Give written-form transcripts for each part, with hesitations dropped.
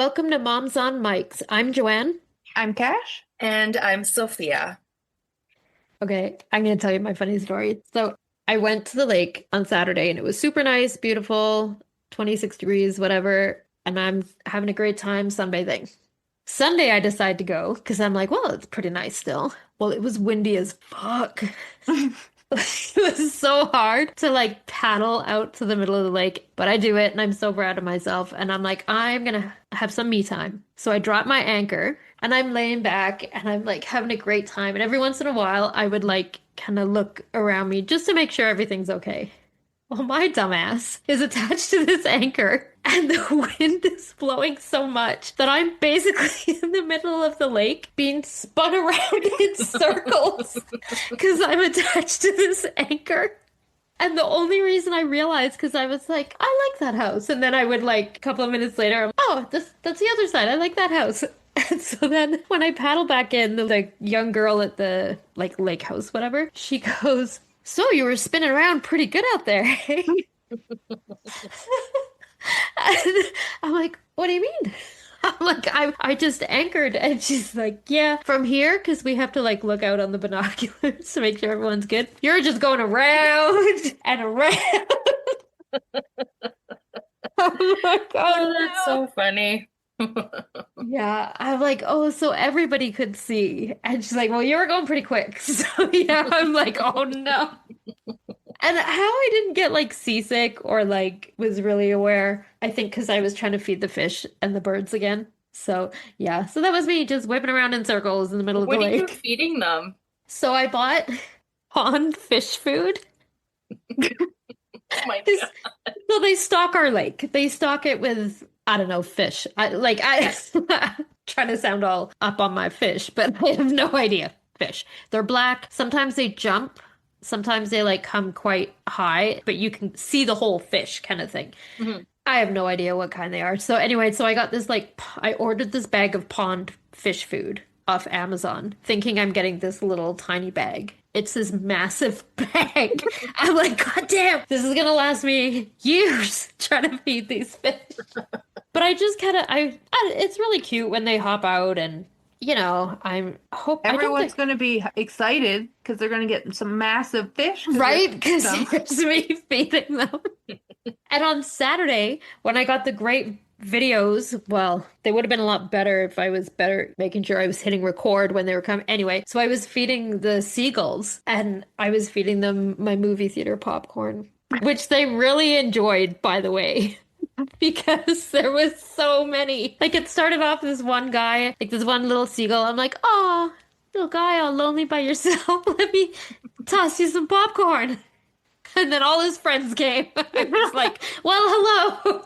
welcome to Moms on Mics. I'm Joanne. I'm Cash. And I'm Sophia. Okay, I'm going to tell you my funny story. So, I went to the lake on Saturday and it was super nice, beautiful, 26 degrees, whatever, and I'm having a great time sunbathing. Sunday, I decide to go because I'm like, well, it's pretty nice still. Well, it was windy as fuck. It was so hard to like paddle out to the middle of the lake, but I do it and I'm so proud of myself. And I'm like, I'm gonna have some me time. So I drop my anchor and I'm laying back and I'm like having a great time. And every once in a while, I would like kind of look around me just to make sure everything's okay. Well, my dumbass is attached to this anchor, and the wind is blowing so much that I'm basically in the middle of the lake being spun around in circles because I'm attached to this anchor. And the only reason I realized because I was like, I like that house. And then I would like a couple of minutes later, oh, that's the other side. I like that house. And so then when I paddle back in, the like young girl at the like lake house, whatever, she goes, so you were spinning around pretty good out there, eh? And I'm like, what do you mean? I'm like, I just anchored. And she's like, yeah, from here, because we have to like look out on the binoculars to make sure everyone's good. You're just going around and around. I'm like, Oh, oh that's no. so funny. Yeah, I'm like, oh, so everybody could see. And she's like, well, you were going pretty quick. So yeah, I'm like, oh no. And how I didn't get like seasick or like was really aware, I think because I was trying to feed the fish and the birds again. So yeah, so that was me just whipping around in circles in the middle of the What are you lake. feeding them? So I bought pond fish food. Oh my This- God. So they stock our lake. They stock it with, I don't know, fish. I trying to sound all up on my fish, but I have no idea. Fish. They're black. Sometimes they jump. Sometimes they like come quite high, but you can see the whole fish kind of thing. Mhm. I have no idea what kind they are. So anyway, so I got this like I ordered this bag of pond fish food off Amazon, thinking I'm getting this little tiny bag. It's this massive bag. I'm like, God damn, this is gonna last me years trying to feed these fish. But I just kind of it's really cute when they hop out and I'm hope I don't Everyone's think going to be excited because they're going to get some massive fish. right because Some. it's me feeding them. And on Saturday, when I got the great videos, well, they would have been a lot better if I was better making sure I was hitting record when they were coming. Anyway, so I was feeding the seagulls and I was feeding them my movie theater popcorn, which they really enjoyed, by the way. Because there was so many. Like it started off this one guy, like this one little seagull. I'm like, oh, little guy all lonely by yourself. Let me toss you some popcorn. And then all his friends came. I was like, well, hello.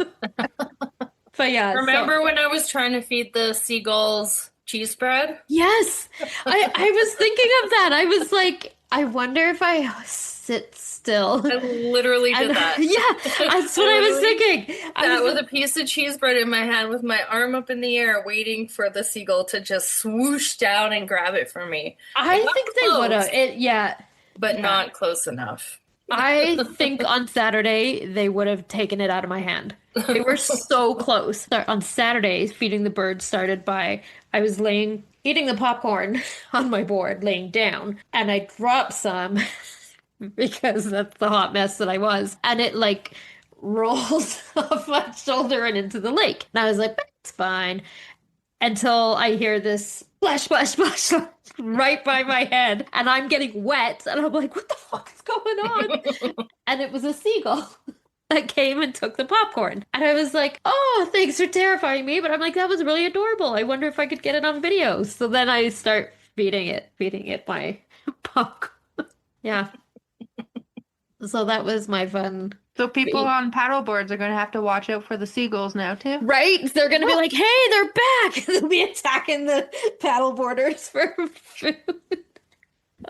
But yeah, Remember when I was trying to feed the seagulls cheese spread? yes, I was thinking of that. I was like, I wonder if I sit still. I literally did And that. yeah, that's what I was thinking. I That was with a piece of cheese bread in my hand with my arm up in the air waiting for the seagull to just swoosh down and grab it from me. I got think they would have. close. Yeah. But Yeah. not close enough. I think on Saturday they would have taken it out of my hand. They were so close. On Saturday, feeding the birds started by I was eating the popcorn on my board, laying down, and I dropped some because that's the hot mess that I was, and it like rolled off my shoulder and into the lake. And I was like, it's fine. Until I hear this splash, splash, splash, splash right by my head, and I'm getting wet, and I'm like, what the fuck is going on? And it was a seagull that came and took the popcorn. And I was like, oh, thanks for terrifying me. But I'm like, that was really adorable. I wonder if I could get it on video. So then I start feeding it my popcorn. Yeah. So that was my fun. So people Great. on paddle boards are going to have to watch out for the seagulls now too. Right? They're going to be like, hey, they're back. They'll be attacking the paddle boarders for food.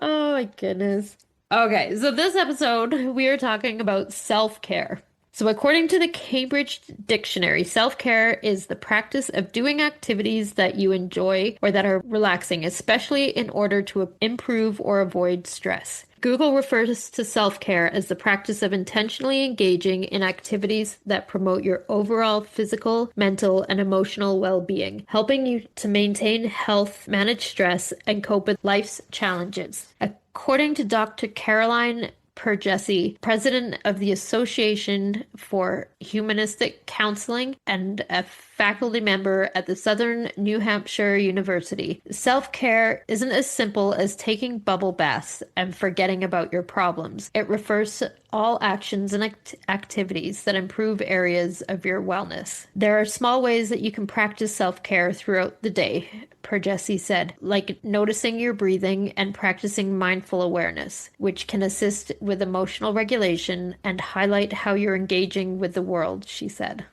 Oh my goodness. Okay, so this episode we are talking about self-care. So according to the Cambridge Dictionary, self-care is the practice of doing activities that you enjoy or that are relaxing, especially in order to improve or avoid stress. Google refers to self-care as the practice of intentionally engaging in activities that promote your overall physical, mental, and emotional well-being, helping you to maintain health, manage stress, and cope with life's challenges. According to Dr. Caroline Pergesi, president of the Association for Humanistic Counseling and a faculty member at the Southern New Hampshire University. Self-care isn't as simple as taking bubble baths and forgetting about your problems. It refers to all actions and activities that improve areas of your wellness. There are small ways that you can practice self-care throughout the day, Pergesi said, like noticing your breathing and practicing mindful awareness, which can assist with emotional regulation and highlight how you're engaging with the world, she said.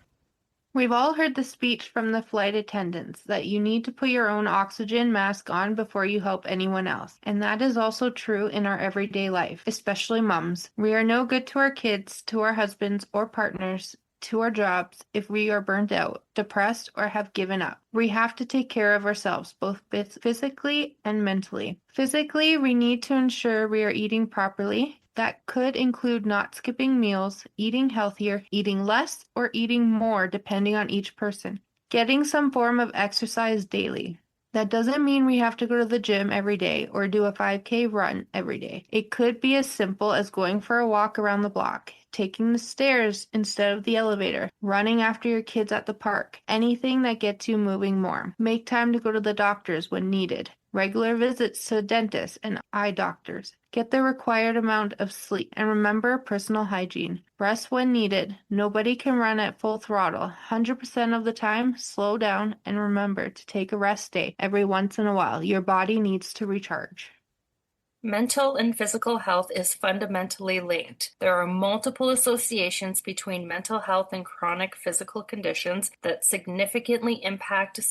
We've all heard the speech from the flight attendants that you need to put your own oxygen mask on before you help anyone else. And that is also true in our everyday life, especially moms. We are no good to our kids, to our husbands or partners, to our jobs if we are burnt out, depressed, or have given up. We have to take care of ourselves, both physically and mentally. Physically, we need to ensure we are eating properly. That could include not skipping meals, eating healthier, eating less, or eating more depending on each person. Getting some form of exercise daily. That doesn't mean we have to go to the gym every day or do a 5K run every day. It could be as simple as going for a walk around the block, taking the stairs instead of the elevator, running after your kids at the park, anything that gets you moving more. Make time to go to the doctors when needed. Regular visits to dentists and eye doctors. Get the required amount of sleep. And remember personal hygiene. Rest when needed. Nobody can run at full throttle. 100% of the time, slow down and remember to take a rest day every once in a while. Your body needs to recharge. Mental and physical health is fundamentally linked. There are multiple associations between mental health and chronic physical conditions that significantly impact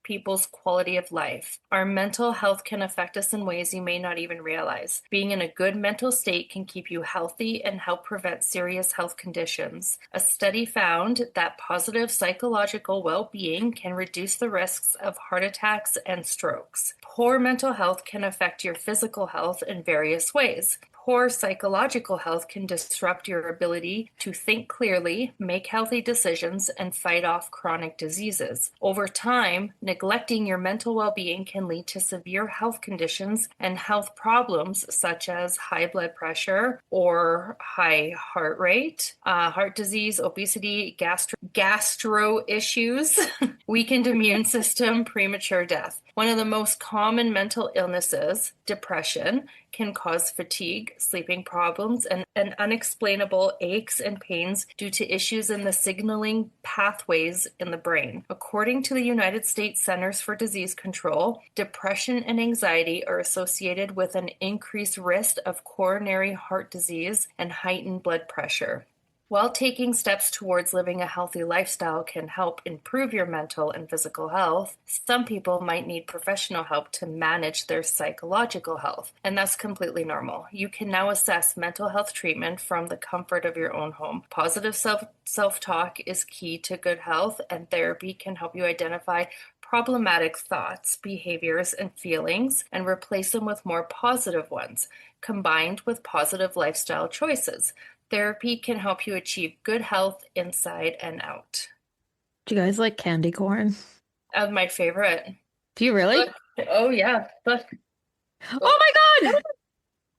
people's quality of life. Our mental health can affect us in ways you may not even realize. Being in a good mental state can keep you healthy and help prevent serious health conditions. A study found that positive psychological well-being can reduce the risks of heart attacks and strokes. Poor mental health can affect your physical health in various ways. Poor psychological health can disrupt your ability to think clearly, make healthy decisions, and fight off chronic diseases. Over time, neglecting your mental well-being can lead to severe health conditions and health problems such as high blood pressure or high heart rate, heart disease, obesity, gastro issues, weakened immune system, premature death. One of the most common mental illnesses, depression, can cause fatigue, sleeping problems, and unexplainable aches and pains due to issues in the signaling pathways in the brain. According to the United States Centers for Disease Control, depression and anxiety are associated with an increased risk of coronary heart disease and heightened blood pressure. While taking steps towards living a healthy lifestyle can help improve your mental and physical health, some people might need professional help to manage their psychological health, and that's completely normal. You can now assess mental health treatment from the comfort of your own home. Positive self-talk is key to good health, and therapy can help you identify problematic thoughts, behaviors, and feelings and replace them with more positive ones, combined with positive lifestyle choices. Therapy can help you achieve good health inside and out. Do you guys like candy corn? My favorite. Do you really? Look. Oh, yeah. Look. Oh my God!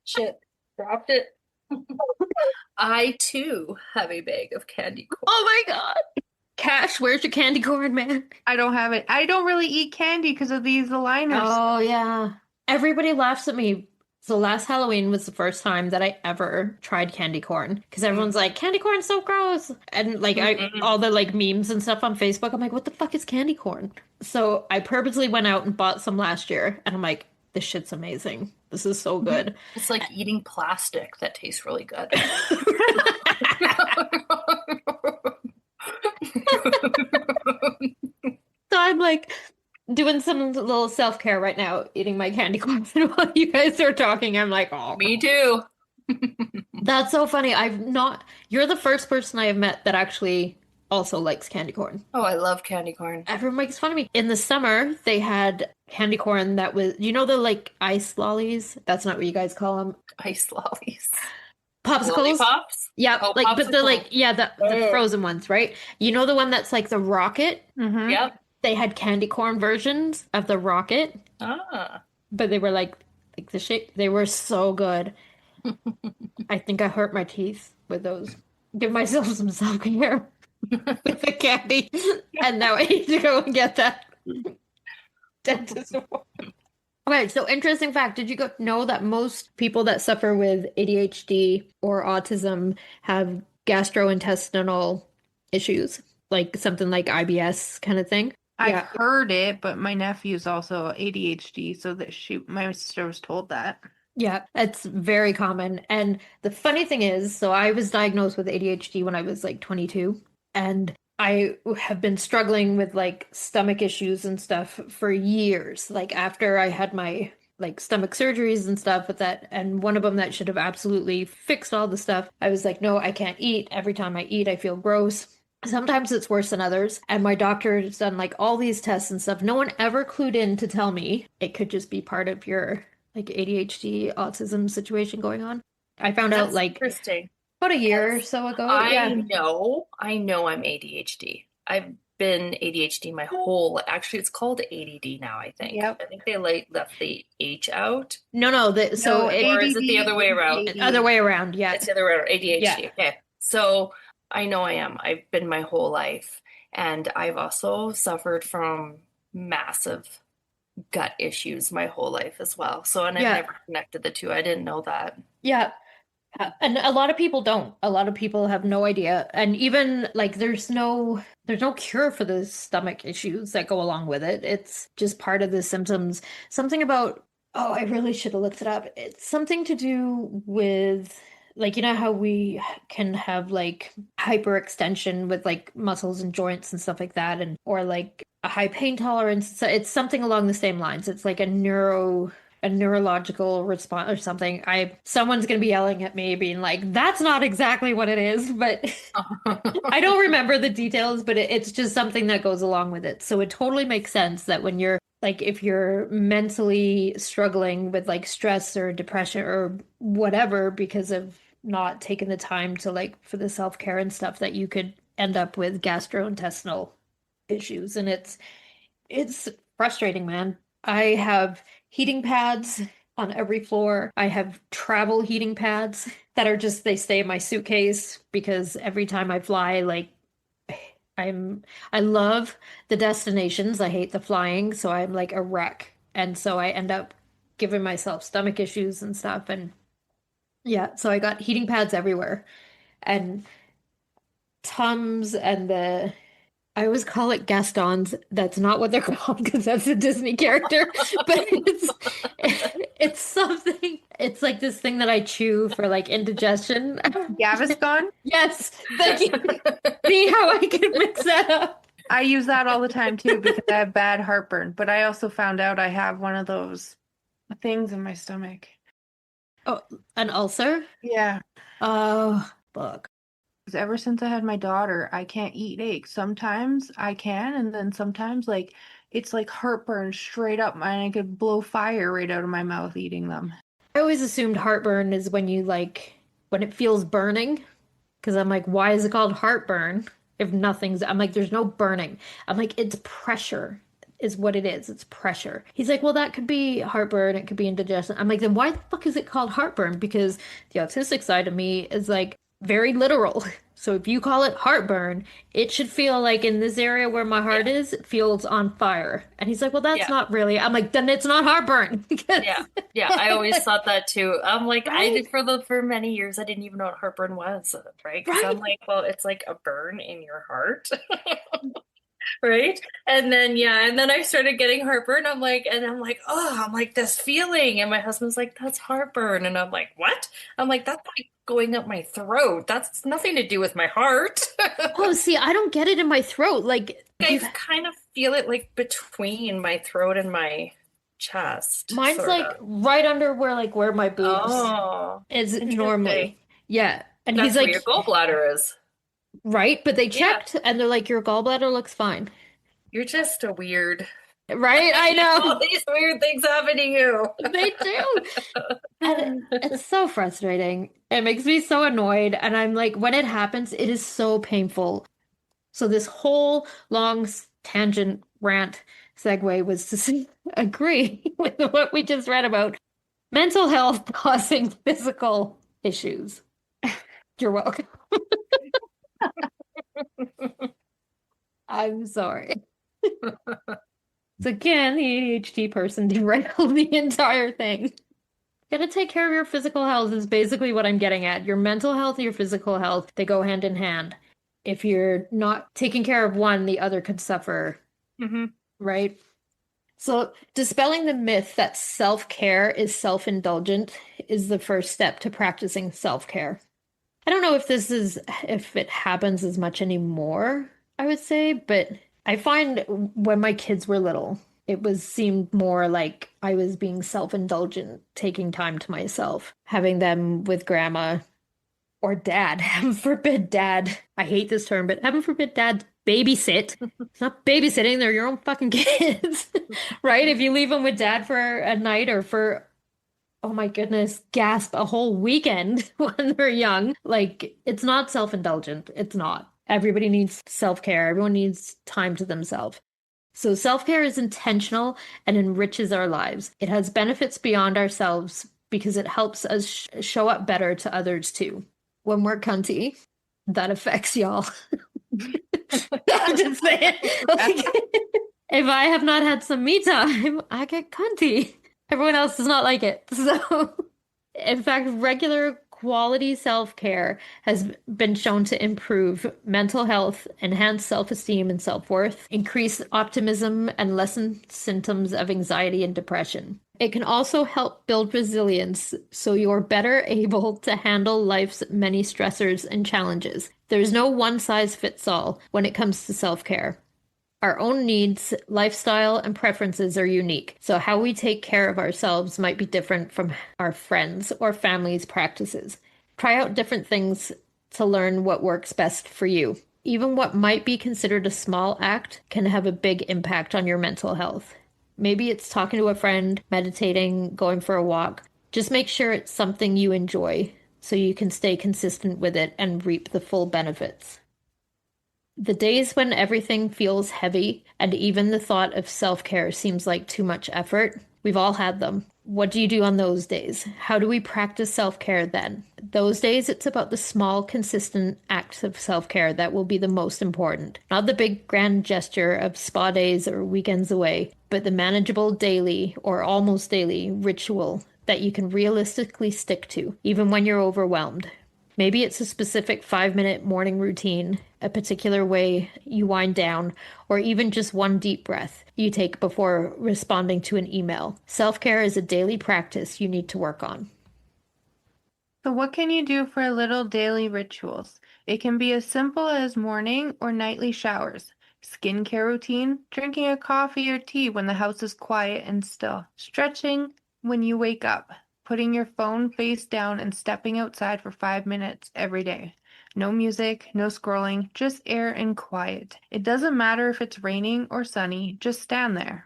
Shit. Dropped it. I, too, have a bag of candy corn. Oh my God! Cash, where's your candy corn, man? I don't have it. I don't really eat candy because of these aligners. Oh, yeah. Everybody laughs at me. So last Halloween was the first time that I ever tried candy corn because everyone's like, candy corn's so gross. And like all the like memes and stuff on Facebook, I'm like, what the fuck is candy corn? So I purposely went out and bought some last year and I'm like, this shit's amazing. This is so good. It's like eating plastic that tastes really good. So I'm like doing some little self-care right now, eating my candy corn. And while you guys are talking, I'm like, oh. Me too. That's so funny. You're the first person I have met that actually also likes candy corn. Oh, I love candy corn. Everyone makes fun of me. In the summer, they had candy corn that was, you know, the like ice lollies? That's not what you guys call them. Ice lollies. Popsicles? Lollipops? Yep, Oh, like but the popsicle. like yeah, the Oh, frozen ones, right? You know the one that's like the rocket? Mm-hmm. yep. They had candy corn versions of the rocket, Ah. but they were like the shape. They were so good. I think I hurt my teeth with those. Give myself some self-care with the candy. And now I need to go and get that dentist appointment. Okay, so interesting fact. Did you know that most people that suffer with ADHD or autism have gastrointestinal issues? Like something like IBS kind of thing? I've Yeah. heard it, but my nephew's also ADHD, so that my sister was told that. Yeah, it's very common. And the funny thing is, so I was diagnosed with ADHD when I was like 22, and I have been struggling with like stomach issues and stuff for years. Like after I had my like stomach surgeries and stuff with that, and one of them that should have absolutely fixed all the stuff, I was like, no, I can't eat. Every time I eat, I feel gross. Sometimes it's worse than others. And my doctor has done like all these tests and stuff. No one ever clued in to tell me it could just be part of your like ADHD autism situation going on. I found out That's like interesting. about a year or so ago. Yeah. I know I'm ADHD. I've been ADHD my whole, actually it's called ADD now, I think. Yep. I think they like left the H out. No, so No, Or is it the other way around? other way around. Yeah. It's the other way around, ADHD. Yeah. Okay. So I know I am. I've been my whole life. And I've also suffered from massive gut issues my whole life as well. So, and I've Yeah. never connected the two. I didn't know that. Yeah. And a lot of people don't. A lot of people have no idea. And even like there's no cure for the stomach issues that go along with it. It's just part of the symptoms. Something about, oh, I really should have looked it up. It's something to do with like, you know how we can have like hyperextension with like muscles and joints and stuff like that, and or like a high pain tolerance. So it's something along the same lines. It's like a neurological response or something. Someone's gonna be yelling at me, being like, "That's not exactly what it is," but I don't remember the details. But it's just something that goes along with it. So it totally makes sense that when you're like, if you're mentally struggling with like stress or depression or whatever because of not taking the time to like for the self-care and stuff, that you could end up with gastrointestinal issues. And it's frustrating, man. I have heating pads on every floor. I have travel heating pads that are just, they stay in my suitcase because every time I fly, like I love the destinations. I hate the flying, so I'm like a wreck. And so I end up giving myself stomach issues and stuff. And yeah, so I got heating pads everywhere. And Tums and I always call it Gastons. That's not what they're called because that's a Disney character. But it's something. It's like this thing that I chew for like indigestion. Gaviscon? Yes, thank you. See how I can mix that up. I use that all the time too because I have bad heartburn. But I also found out I have one of those things in my stomach. Oh, an ulcer? Yeah. Oh, fuck. Because ever since I had my daughter, I can't eat eggs. Sometimes I can, and then sometimes like it's like heartburn straight up, and I could blow fire right out of my mouth eating them. I always assumed heartburn is when you like when it feels burning. Because I'm like, why is it called heartburn if nothing's, I'm like, there's no burning. I'm like, it's pressure is what it is. It's pressure. He's like, well, that could be heartburn. It could be indigestion. I'm like, then why the fuck is it called heartburn? Because the autistic side of me is like very literal. So if you call it heartburn, it should feel like in this area where my heart is, it feels on fire. And he's like, well, that's Yeah. not really. I'm like, then it's not heartburn. Because- Yeah, I always thought that too. I'm like, I Right? did for many years, I didn't even know what heartburn was, right? Because I'm like, well, it's like a burn in your heart, right? And then I started getting heartburn. I'm like, oh, I'm like this feeling, and my husband's like, that's heartburn, and I'm like, what? I'm like, that's like going up my throat. That's nothing to do with my heart. Oh, see, I don't get it in my throat. Like, I kind of feel it like between my throat and my chest. mine's sort like of. right under where my boobs Oh, is interesting. normally. Yeah. And That's he's where like, your gallbladder is. right? But they Yeah. checked and they're like, your gallbladder looks fine. You're just a weird Right? I All know. these weird things happen to you. They do. And it's so frustrating. It makes me so annoyed. And I'm like, when it happens, it is so painful. So this whole long tangent rant segue was to agree with what we just read about mental health causing physical issues. You're welcome. I'm sorry. So again, the ADHD person derailed the entire thing. Gotta take care of your physical health is basically what I'm getting at. Your mental health and your physical health, they go hand in hand. If you're not taking care of one, the other could suffer, Hmm. right? So, dispelling the myth that self-care is self-indulgent is the first step to practicing self-care. I don't know if it happens as much anymore, I would say, but I find when my kids were little, seemed more like I was being self-indulgent, taking time to myself, having them with grandma or dad. Heaven forbid dad. I hate this term, but heaven forbid dad babysit. It's not babysitting, they're your own fucking kids. Right? If you leave them with dad for a night or for, oh my goodness, gasp, a whole weekend when they're young, like it's not self-indulgent. It's not. Everybody needs self-care. Everyone needs time to themselves. So self-care is intentional and enriches our lives. It has benefits beyond ourselves because it helps us show up better to others too. When we're cunty, that affects y'all. I'm just saying. Like, if I have not had some me time, I get cunty. Everyone else does not like it. So, in fact, regular quality self-care has been shown to improve mental health, enhance self-esteem and self-worth, increase optimism, and lessen symptoms of anxiety and depression. It can also help build resilience so you're better able to handle life's many stressors and challenges. There's no one size fits all when it comes to self-care. Our own needs, lifestyle, and preferences are unique, so how we take care of ourselves might be different from our friends or family's practices. Try out different things to learn what works best for you. Even what might be considered a small act can have a big impact on your mental health. Maybe it's talking to a friend, meditating, going for a walk. Just make sure it's something you enjoy so you can stay consistent with it and reap the full benefits. The days when everything feels heavy and even the thought of self-care seems like too much effort, we've all had them. What do you do on those days? How do we practice self-care then? Those days, it's about the small, consistent acts of self-care that will be the most important. Not the big grand gesture of spa days or weekends away, but the manageable daily or almost daily ritual that you can realistically stick to, even when you're overwhelmed. Maybe it's a specific 5-minute morning routine, a particular way you wind down, or even just one deep breath you take before responding to an email. Self-care is a daily practice you need to work on. So, what can you do for little daily rituals? It can be as simple as morning or nightly showers, skincare routine, drinking a coffee or tea when the house is quiet and still, stretching when you wake up, putting your phone face down and stepping outside for 5 minutes every day. No music, no scrolling, just air and quiet. It doesn't matter if it's raining or sunny, just stand there.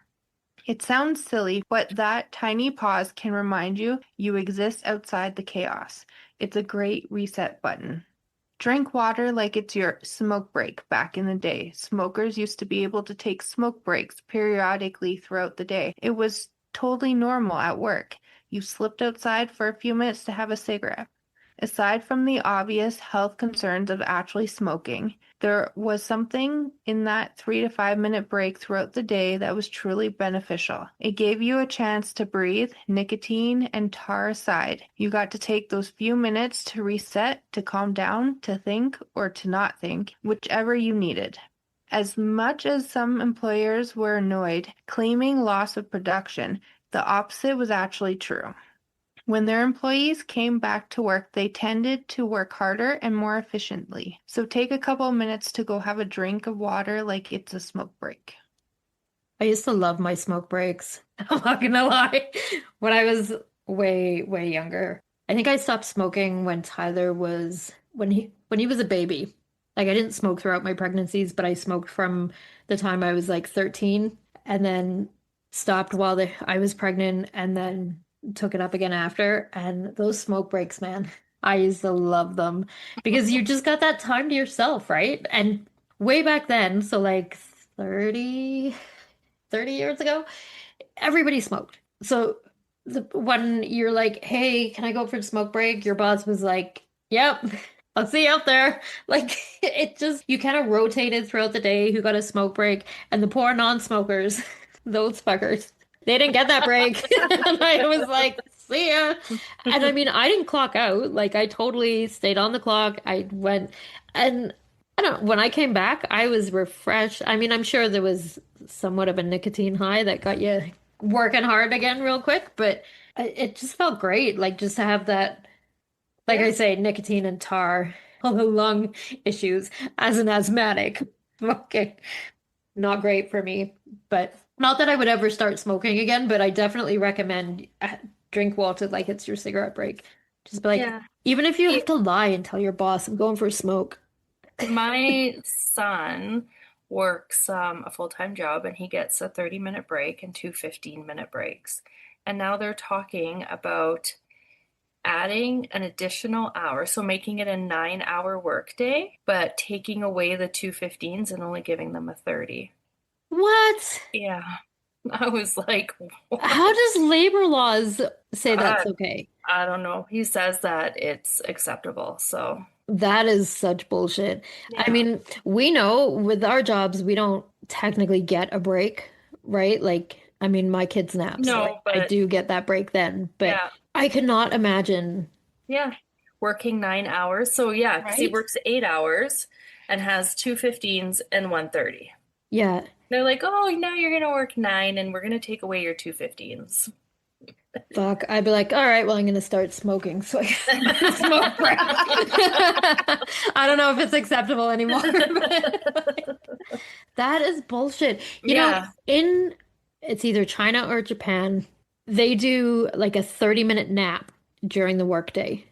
It sounds silly, but that tiny pause can remind you you exist outside the chaos. It's a great reset button. Drink water like it's your smoke break back in the day. Smokers used to be able to take smoke breaks periodically throughout the day. It was totally normal at work. You slipped outside for a few minutes to have a cigarette. Aside from the obvious health concerns of actually smoking, there was something in that 3 to 5 minute break throughout the day that was truly beneficial. It gave you a chance to breathe, nicotine and tar aside. You got to take those few minutes to reset, to calm down, to think or to not think, whichever you needed. As much as some employers were annoyed, claiming loss of production, the opposite was actually true. When their employees came back to work, they tended to work harder and more efficiently. So take a couple minutes to go have a drink of water like it's a smoke break. I used to love my smoke breaks. I'm not gonna lie. When I was way, way younger. I think I stopped smoking when Tyler was when he was a baby. Like I didn't smoke throughout my pregnancies, but I smoked from the time I was like 13. and then stopped while I was pregnant and then took it up again after. And those smoke breaks, man, I used to love them because you just got that time to yourself, right? And way back then, so like 30 years ago, everybody smoked. So when you're like, hey, can I go for a smoke break? Your boss was like, yep, I'll see you out there. Like it just, you kind of rotated throughout the day who got a smoke break, and the poor non-smokers, those fuckers, they didn't get that break. And I was like, see ya. And I mean, I didn't clock out. Like I totally stayed on the clock. I went and I don't know, when I came back, I was refreshed. I mean, I'm sure there was somewhat of a nicotine high that got you working hard again real quick, but it just felt great. Like just to have that, like I Yeah. say, nicotine and tar, all the lung issues as an asthmatic. Okay, not great for me, but not that I would ever start smoking again, but I definitely recommend drink water like it's your cigarette break. Just be like, Yeah. even if you have to lie and tell your boss, I'm going for a smoke. My son works a full-time job and he gets a 30-minute break and two 15-minute breaks. And now they're talking about adding an additional hour, so making it a 9-hour workday, but taking away the two 15s and only giving them a 30. What? Yeah. I was like, what? How does labor laws say that's Uh, okay? I don't know. He says that it's acceptable. So, That is such bullshit. I yeah. mean, we know with our jobs, we don't technically get a break, right? Like, I mean, my kids nap, so No, I but do get that break then, but yeah. I could not imagine, Yeah. Working 9 hours. So, yeah, because he right? works 8 hours and has two 15s and one 30. Yeah. They're like, oh, now you're going to work nine and we're going to take away your two 15s. Fuck. I'd be like, all right, well, I'm gonna start smoking so I can smoke break. I don't know if it's acceptable anymore, but that is bullshit. You know, Yeah. in it's either China or Japan, they do like a 30-minute nap during the workday.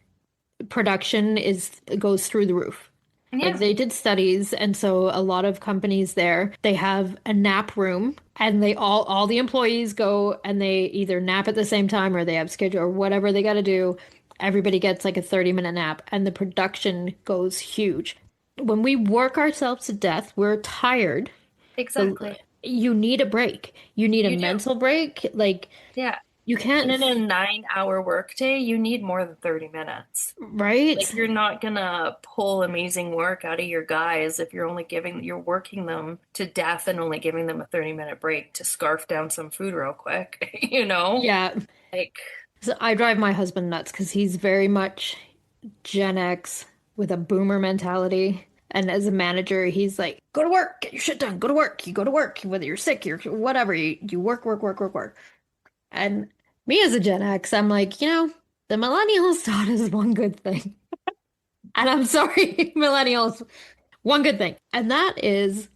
Production is goes through the roof. Like Yeah. they did studies, and so a lot of companies there, they have a nap room and they all the employees go and they either nap at the same time or they have schedule or whatever they got to do. Everybody gets like a 30-minute nap and the production goes huge. When we work ourselves to death, we're tired. The Exactly. you need a break. You need a You do. mental break. Like Yeah. you And can't, in a 9-hour workday, you need more than 30 minutes. Like right? you're not gonna pull amazing work out of your guys if you're working them to death and only giving them a 30-minute break to scarf down some food real quick, you know? Yeah. Like, So I drive my husband nuts because he's very much Gen X with a boomer mentality. And as a manager, he's like, go to work, get your shit done, go to work. You go to work, whether you're sick, you're whatever, you work, work, work, work, work. And me as a Gen X, I'm like, the millennials taught us one good thing. And I'm sorry, millennials, one good thing. And that is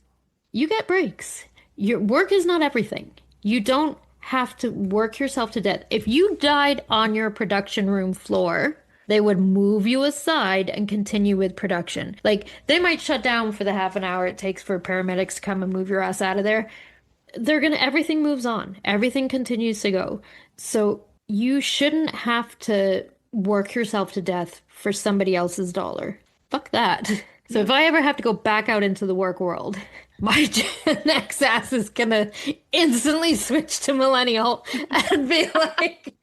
you get breaks. Your work is not everything. You don't have to work yourself to death. If you died on your production room floor, they would move you aside and continue with production. Like they might shut down for the half an hour it takes for paramedics to come and move your ass out of there. Everything moves on. Everything continues to go. So you shouldn't have to work yourself to death for somebody else's dollar. Fuck that. So if I ever have to go back out into the work world, my Gen X ass is gonna instantly switch to millennial and be like,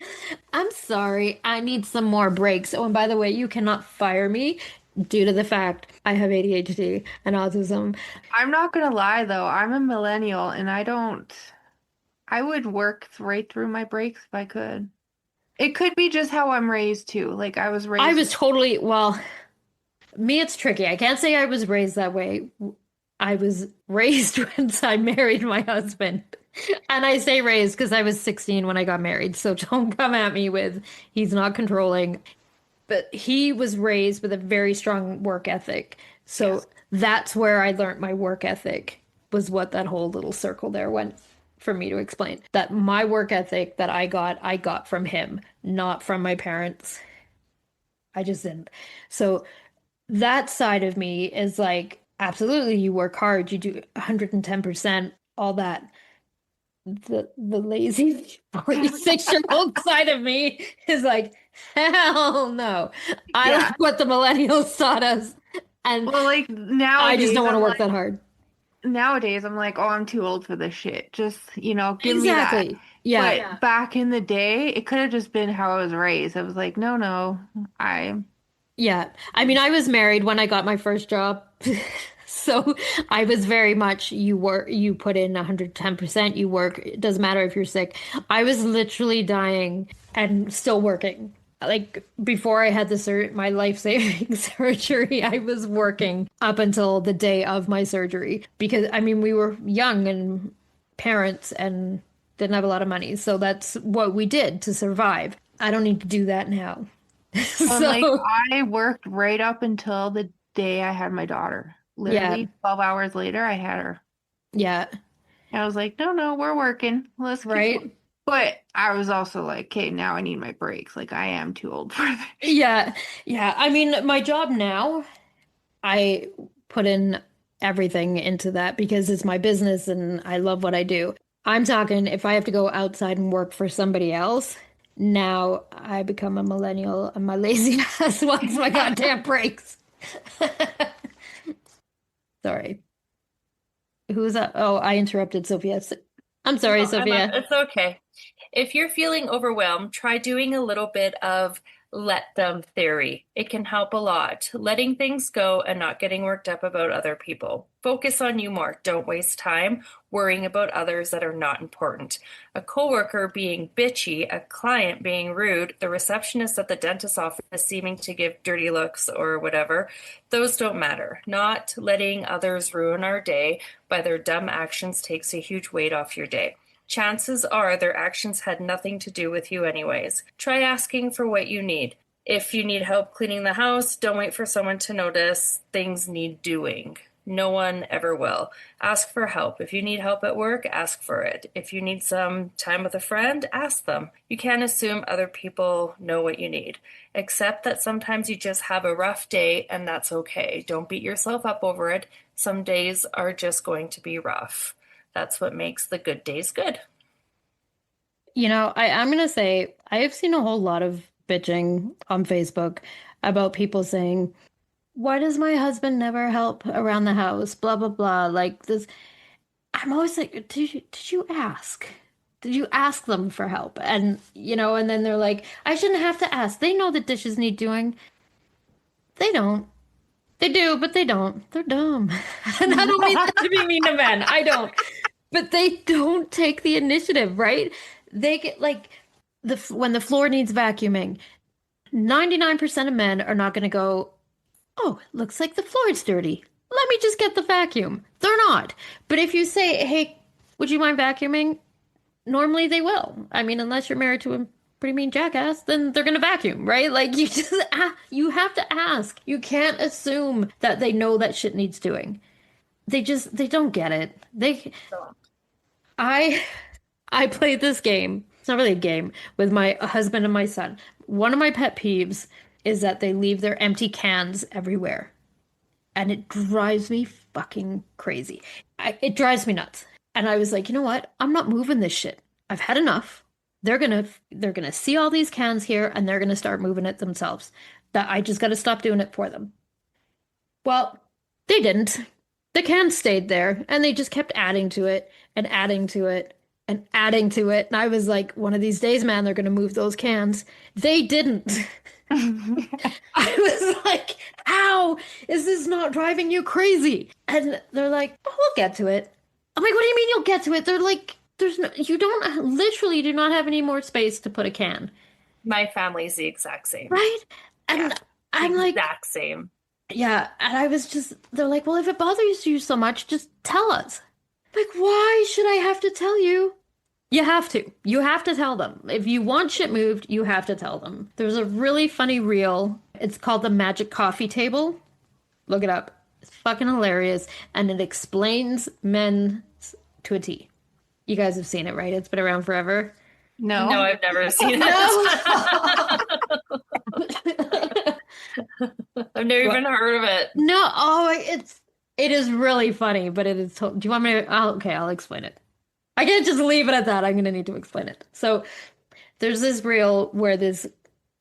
I'm sorry, I need some more breaks. Oh, and by the way, you cannot fire me due to the fact I have ADHD and autism. I'm not gonna lie though, I'm a millennial and I would work right through my breaks if I could. It could be just how I'm raised too. Like I was I raised. was totally, well, me, it's tricky. I can't say I was raised that way. I was raised once I married my husband. And I say raised because I was 16 when I got married. So don't come at me with he's not controlling. But he was raised with a very strong work ethic. So Yes. that's where I learned my work ethic, was what that whole little circle there went for me to explain. That my work ethic that I got from him, not from my parents. I just didn't. So that side of me is like, absolutely, you work hard, you do 110%, all that. the lazy 46-year-old side of me is like, hell no. I Yeah. like what the millennials taught us. And Well, like I just nowadays, don't want to I'm work like, that hard. oh, I'm too old for this shit. Just, give me that. Exactly. Yeah. But back in the day, it could have just been how I was raised. I was like, no, no, I. Yeah. I mean, I was married when I got my first job. So I was very much you put in 110%, you work, it doesn't matter if you're sick. I was literally dying and still working. Like before I had the my life-saving surgery, I was working up until the day of my surgery because I mean we were young and parents and didn't have a lot of money. So that's what we did to survive. I don't need to do that now. I'm like, So I worked right up until the day I had my daughter. yeah, Literally 12 hours later, I had her. yeah, And I was like, no, no, we're working. Let's keep right. going. But I was also like, okay, now I need my breaks. Like, I am too old for this. Yeah, yeah. I mean, my job now, I put in everything into that because it's my business and I love what I do. I'm talking if I have to go outside and work for somebody else, now I become a millennial and my lazy ass wants my goddamn breaks. Sorry. Who's that? Oh, I interrupted Sophia. I'm sorry, No, Sophia. it's okay. If you're feeling overwhelmed, try doing a little bit of let them theory. It can help a lot. Letting things go and not getting worked up about other people. Focus on you more. Don't waste time worrying about others that are not important. A coworker being bitchy, a client being rude, the receptionist at the dentist's office seeming to give dirty looks or whatever, those don't matter. Not letting others ruin our day by their dumb actions takes a huge weight off your day. Chances are their actions had nothing to do with you anyways. Try asking for what you need. If you need help cleaning the house, don't wait for someone to notice things need doing. No one ever will. Ask for help. If you need help at work, ask for it. If you need some time with a friend, ask them. You can't assume other people know what you need. Accept that sometimes you just have a rough day and that's okay. Don't beat yourself up over it. Some days are just going to be rough. That's what makes the good days good. I'm gonna say I have seen a whole lot of bitching on Facebook about people saying, "Why does my husband never help around the house?" Blah blah blah. Like this, I'm always like, did you ask? Did you ask them for help? And then they're like, I shouldn't have to ask. They know that dishes need doing. They don't. They do, but they don't. They're dumb. And I don't mean that to be mean to men. I don't. But they don't take the initiative, right? They get like when the floor needs vacuuming, 99% of men are not going to go, "Oh, it looks like the floor is dirty. Let me just get the vacuum." They're not. But if you say, "Hey, would you mind vacuuming?" Normally they will. I mean, unless you're married to a pretty mean jackass, then they're gonna vacuum, right? Like you just you have to ask. You can't assume that they know that shit needs doing. They don't get it. I I played this game. It's not really a game with my husband and my son. One of my pet peeves is that they leave their empty cans everywhere. And it drives me fucking crazy. It drives me nuts. And I was like, you know what? I'm not moving this shit. I've had enough. They're gonna see all these cans here and they're gonna start moving it themselves. That I just gotta stop doing it for them. Well, they didn't. The cans stayed there and they just kept adding to it and adding to it and adding to it. And I was like, one of these days, man, they're gonna move those cans. They didn't. I was like, how is this not driving you crazy? And they're like, oh, we'll get to it. I'm like, what do you mean you'll get to it? They're like, you don't literally do not have any more space to put a can, My family's the exact same. right? And Yeah, I'm like, exact same. yeah. And I was just, they're like, well, if it bothers you so much, just tell us. Like, why should I have to tell you? You have to. You have to tell them. If you want shit moved, you have to tell them. There's a really funny reel. It's called the Magic Coffee Table. Look it up. It's fucking hilarious. And it explains men to a T. You guys have seen it, right? It's been around forever. No. No, I've never seen No. it. I've never even heard of it. No, it is really funny, but it is do you want me to I'll explain it. I can't just leave it at that. I'm going to need to explain it. So there's this reel where this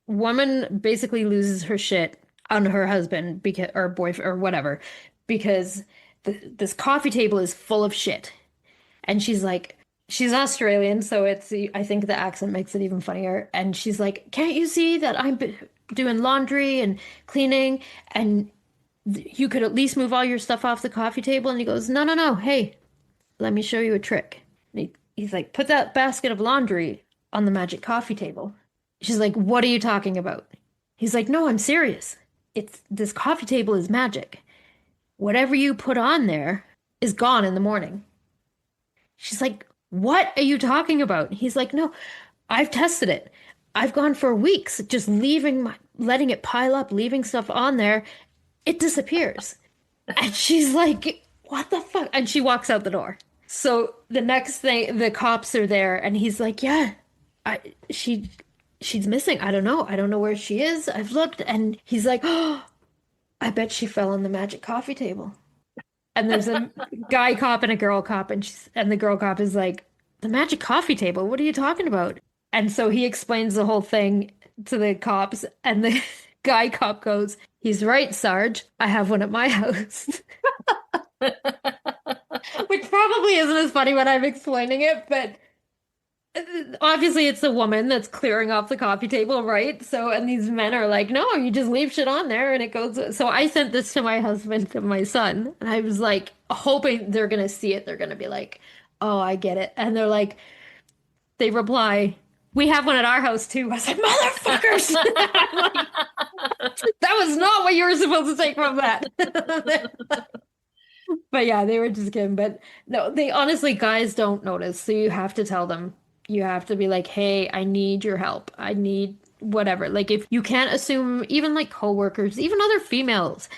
woman basically loses her shit on her husband because or boyfriend or whatever because this coffee table is full of shit. And she's like, she's Australian, so I think the accent makes it even funnier. And she's like, "Can't you see that doing laundry and cleaning and you could at least move all your stuff off the coffee table?" And he goes, "No, no, no. Hey, let me show you a trick." And he's like, "Put that basket of laundry on the magic coffee table." She's like, "What are you talking about?" He's like, "No, I'm serious. This coffee table is magic. Whatever you put on there is gone in the morning." She's like, "What are you talking about?" He's like, "No, I've tested it. I've gone for weeks just letting it pile up, leaving stuff on there. It disappears." And she's like, "What the fuck?" And she walks out the door. So the next thing, the cops are there, and he's like, "Yeah, I she's missing. I don't know. I don't know where she is. I've looked." And he's like, "Oh, I bet she fell on the magic coffee table." And there's a guy cop and a girl cop, and the girl cop is like, "The magic coffee table? What are you talking about?" And so he explains the whole thing to the cops, and the guy cop goes, "He's right, Sarge. I have one at my house." Which probably isn't as funny when I'm explaining it, but obviously it's the woman that's clearing off the coffee table, right? So, and these men are like, "No, you just leave shit on there and it goes." So I sent this to my husband and my son, and I was like, hoping they're gonna see it. They're gonna be like, "Oh, I get it." And they're like, they reply, "We have one at our house too." I said, "Motherfuckers!" I'm like, that was not what you were supposed to take from that. But yeah, they were just kidding. But no, they honestly, guys don't notice. So you have to tell them. You have to be like, "Hey, I need your help. I need whatever." Like, if you can't assume, even like coworkers, even other females,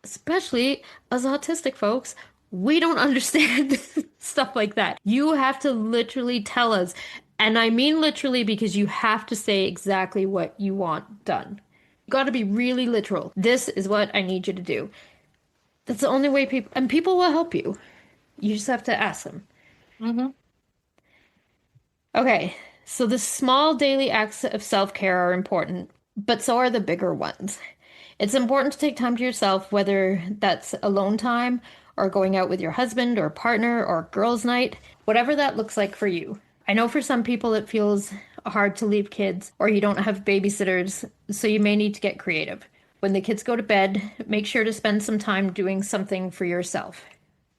especially us autistic folks, we don't understand stuff like that. You have to literally tell us. And I mean literally, because you have to say exactly what you want done. You got to be really literal. "This is what I need you to do." That's the only way people will help you. You just have to ask them. Mm-hmm. Okay, so the small daily acts of self-care are important, but so are the bigger ones. It's important to take time to yourself, whether that's alone time or going out with your husband or partner or girls' night, whatever that looks like for you. I know for some people it feels hard to leave kids or you don't have babysitters, so you may need to get creative. When the kids go to bed, make sure to spend some time doing something for yourself.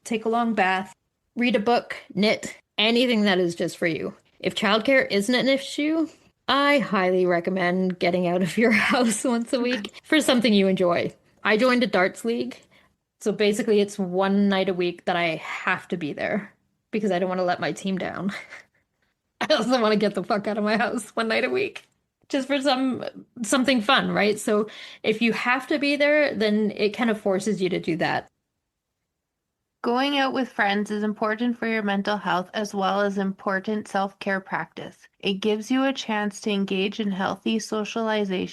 Take a long bath, read a book, knit, anything that is just for you. If childcare isn't an issue, I highly recommend getting out of your house once a week for something you enjoy. I joined a darts league, so basically it's one night a week that I have to be there because I don't want to let my team down. I also want to get the fuck out of my house one night a week. Just for something fun, right? So if you have to be there, then it kind of forces you to do that. Going out with friends is important for your mental health as well as important self-care practice. It gives you a chance to engage in healthy socializing,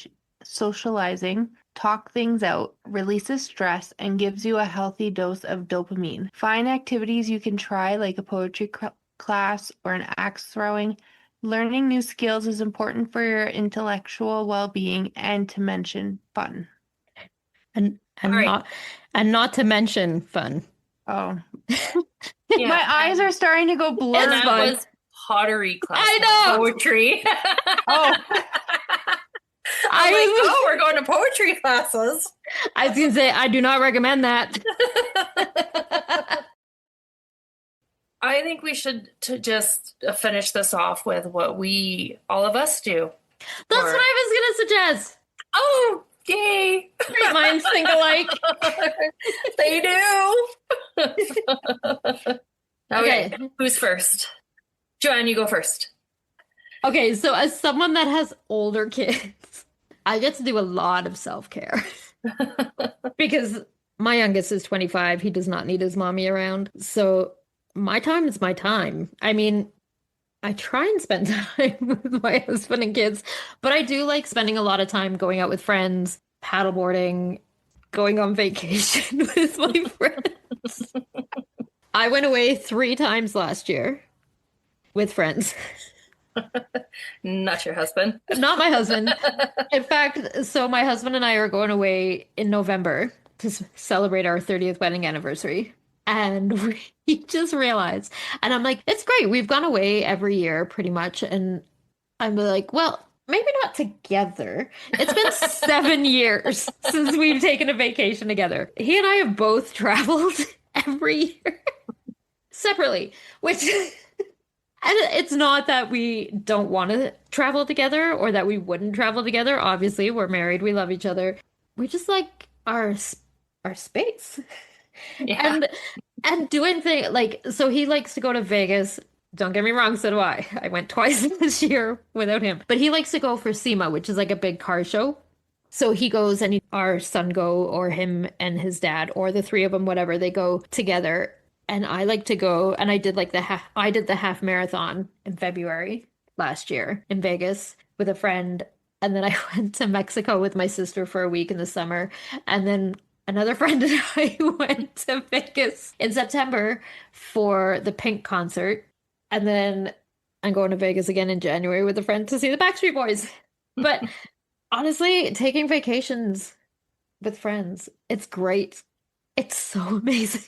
talk things out, releases stress, and gives you a healthy dose of dopamine. Find activities you can try like a poetry class or an axe throwing. Learning new skills is important for your intellectual well-being and to mention fun. And Right. not to mention fun. Oh. Yeah, My eyes are starting to go blurry. And that was pottery class. I not know! Poetry. Oh. We're going to poetry classes. I was gonna say I do not recommend that. I think we should just finish this off with what all of us do. That's what I was gonna suggest. Oh, yay! Great minds think alike. They do. Okay. Who's first? Joanne, you go first. Okay, so as someone that has older kids, I get to do a lot of self-care because my youngest is 25. He does not need his mommy around. So my time is my time. I mean, I try and spend time with my husband and kids, but I do like spending a lot of time going out with friends, paddleboarding, going on vacation with my friends. I went away 3 times last year. with friends. Not your husband. Not my husband. In fact, so my husband and I are going away in November to celebrate our 30th wedding anniversary. And we just realized, and I'm like, it's great. We've gone away every year pretty much. And I'm like, well, maybe not together. It's been 7 years since we've taken a vacation together. He and I have both traveled every year separately, which and it's not that we don't want to travel together or that we wouldn't travel together. Obviously, we're married, we love each other. We just like our space. Yeah. And doing things like so he likes to go to Vegas. Don't get me wrong, so do I. I went twice this year without him. But he likes to go for SEMA, which is like a big car show. So he goes and our son go, or him and his dad, or the three of them, whatever, they go together. And I like to go, and I did the half marathon in February last year in Vegas with a friend. And then I went to Mexico with my sister for a week in the summer. And then another friend and I went to Vegas in September for the Pink concert. And then I'm going to Vegas again in January with a friend to see the Backstreet Boys. But honestly, taking vacations with friends, it's great. It's so amazing.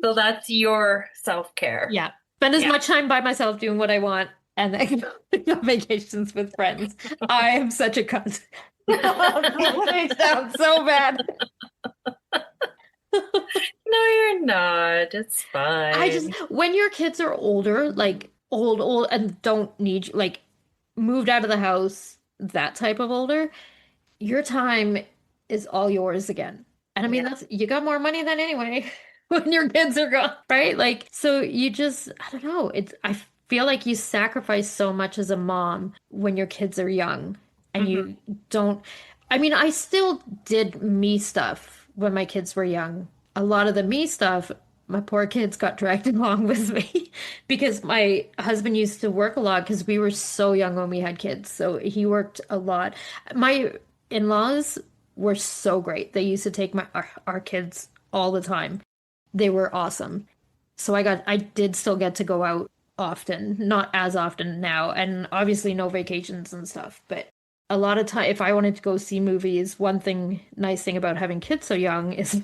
So that's your self-care. Yeah. Spend as Yeah. much time by myself doing what I want and then go on vacations with friends. I am such a cunt. It sounds so bad. No, you're not. It's fine. When your kids are older, like old, and don't need, like, moved out of the house, that type of older, your time is all yours again. And I mean, Yeah. you got more money than anyway when your kids are gone, right? Like, so I don't know. I feel like you sacrifice so much as a mom when your kids are young and you don't. I mean, I still did me stuff when my kids were young. A lot of the me stuff, my poor kids got dragged along with me because my husband used to work a lot because we were so young when we had kids. So he worked a lot. My in-laws were so great. They used to take our kids all the time. They were awesome. So I did still get to go out often, not as often now, and obviously no vacations and stuff, but a lot of time if I wanted to go see movies, nice thing about having kids so young is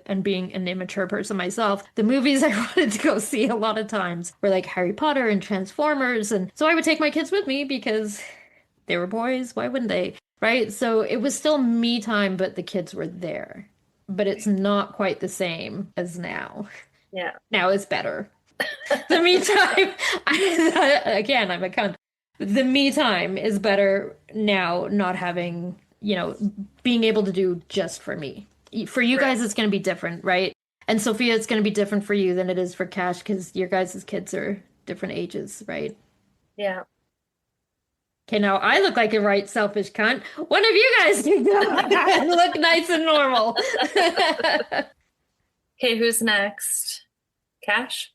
and being an immature person myself, the movies I wanted to go see a lot of times were like Harry Potter and Transformers, and so I would take my kids with me because they were boys, why wouldn't they? Right? So it was still me time, but the kids were there. But it's not quite the same as now. Yeah. Now it's better. The me time, again, I'm a cunt. The me time is better now, not having, being able to do just for me. For you guys, it's going to be different, right? And Sophia, it's going to be different for you than it is for Cash because your guys' kids are different ages, right? Yeah. Okay, now I look like a right selfish cunt. One of you guys can go and look nice and normal. Okay, who's next? Cash?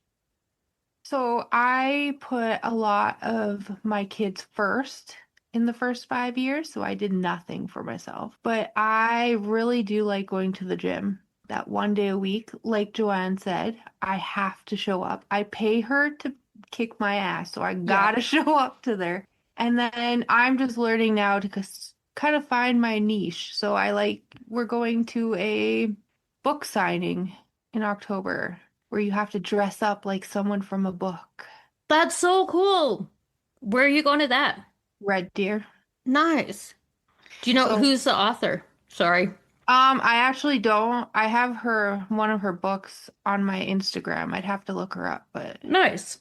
So I put a lot of my kids first in the first 5 years, so I did nothing for myself. But I really do like going to the gym. That 1 day a week, like Joanne said, I have to show up. I pay her to kick my ass, so I gotta show up to there. And then I'm just learning now to kind of find my niche. So we're going to a book signing in October where you have to dress up like someone from a book. That's so cool. Where are you going to that? Red Deer. Nice. Do you know who's the author? Sorry. I actually don't. I have one of her books on my Instagram. I'd have to look her up, but Nice.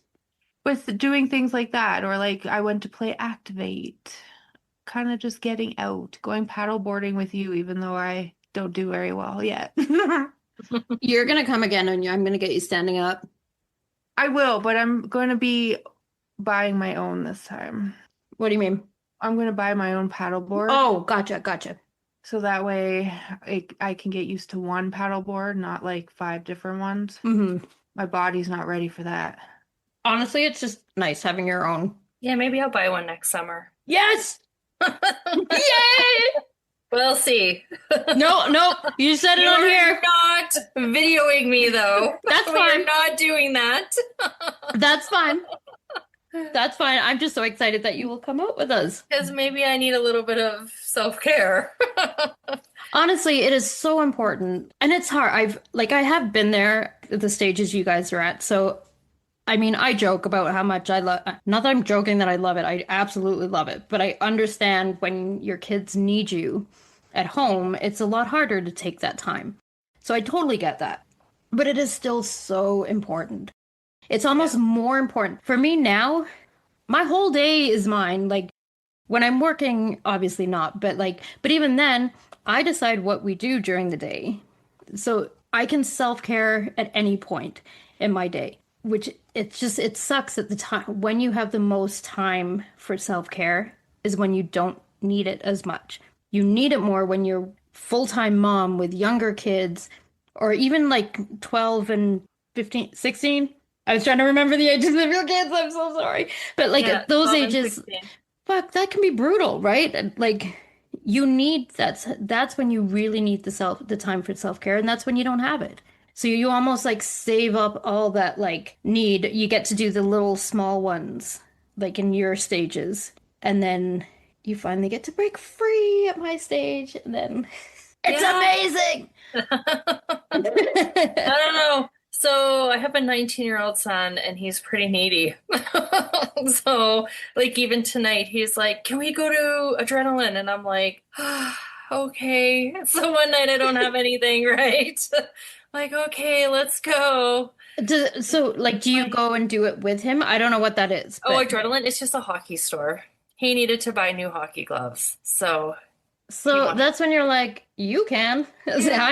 with doing things like that, or like I went to play Activate, kind of just getting out, going paddle boarding with you, even though I don't do very well yet. You're going to come again and I'm going to get you standing up. I will, but I'm going to be buying my own this time. What do you mean? I'm going to buy my own paddle board. Oh, gotcha. So that way I can get used to one paddle board, not like 5 different ones. Mm-hmm. My body's not ready for that. Honestly, it's just nice having your own. Yeah, maybe I'll buy one next summer. Yes! Yay! Well, see. No, you said it on You're here. not videoing me, though. That's We are fine. not doing that. That's fine. That's fine. I'm just so excited that you will come out with us. Because maybe I need a little bit of self-care. Honestly, it is so important. And it's hard. I have been there at the stages you guys are at. So, I mean, I joke about how much I love, not that I'm joking that I love it. I absolutely love it. But I understand when your kids need you at home, it's a lot harder to take that time. So I totally get that. But it is still so important. It's almost more important. For me now, my whole day is mine. Like when I'm working, obviously not, but even then, I decide what we do during the day. So I can self-care at any point in my day, which it sucks at the time when you have the most time for self-care is when you don't need it as much. You need it more when you're full-time mom with younger kids or even like 12 and 15, 16. I was trying to remember the ages of your kids. I'm so sorry. But like Yeah, at those 12 and ages, 16. fuck, that can be brutal, right? And, like you need that's when you really need the time for self-care, and that's when you don't have it. So you almost like save up all that like need. You get to do the little small ones like in your stages, and then you finally get to break free at my stage, and then it's amazing. I don't know. So I have a 19-year-old son and he's pretty needy. So like even tonight he's like, "Can we go to Adrenaline?" And I'm like, okay. So one night I don't have anything, right? Like, okay, let's go. Do you go and do it with him? I don't know what that is, Oh, but Adrenaline, it's just a hockey store. He needed to buy new hockey gloves. So that's when you're like, you can. Yeah.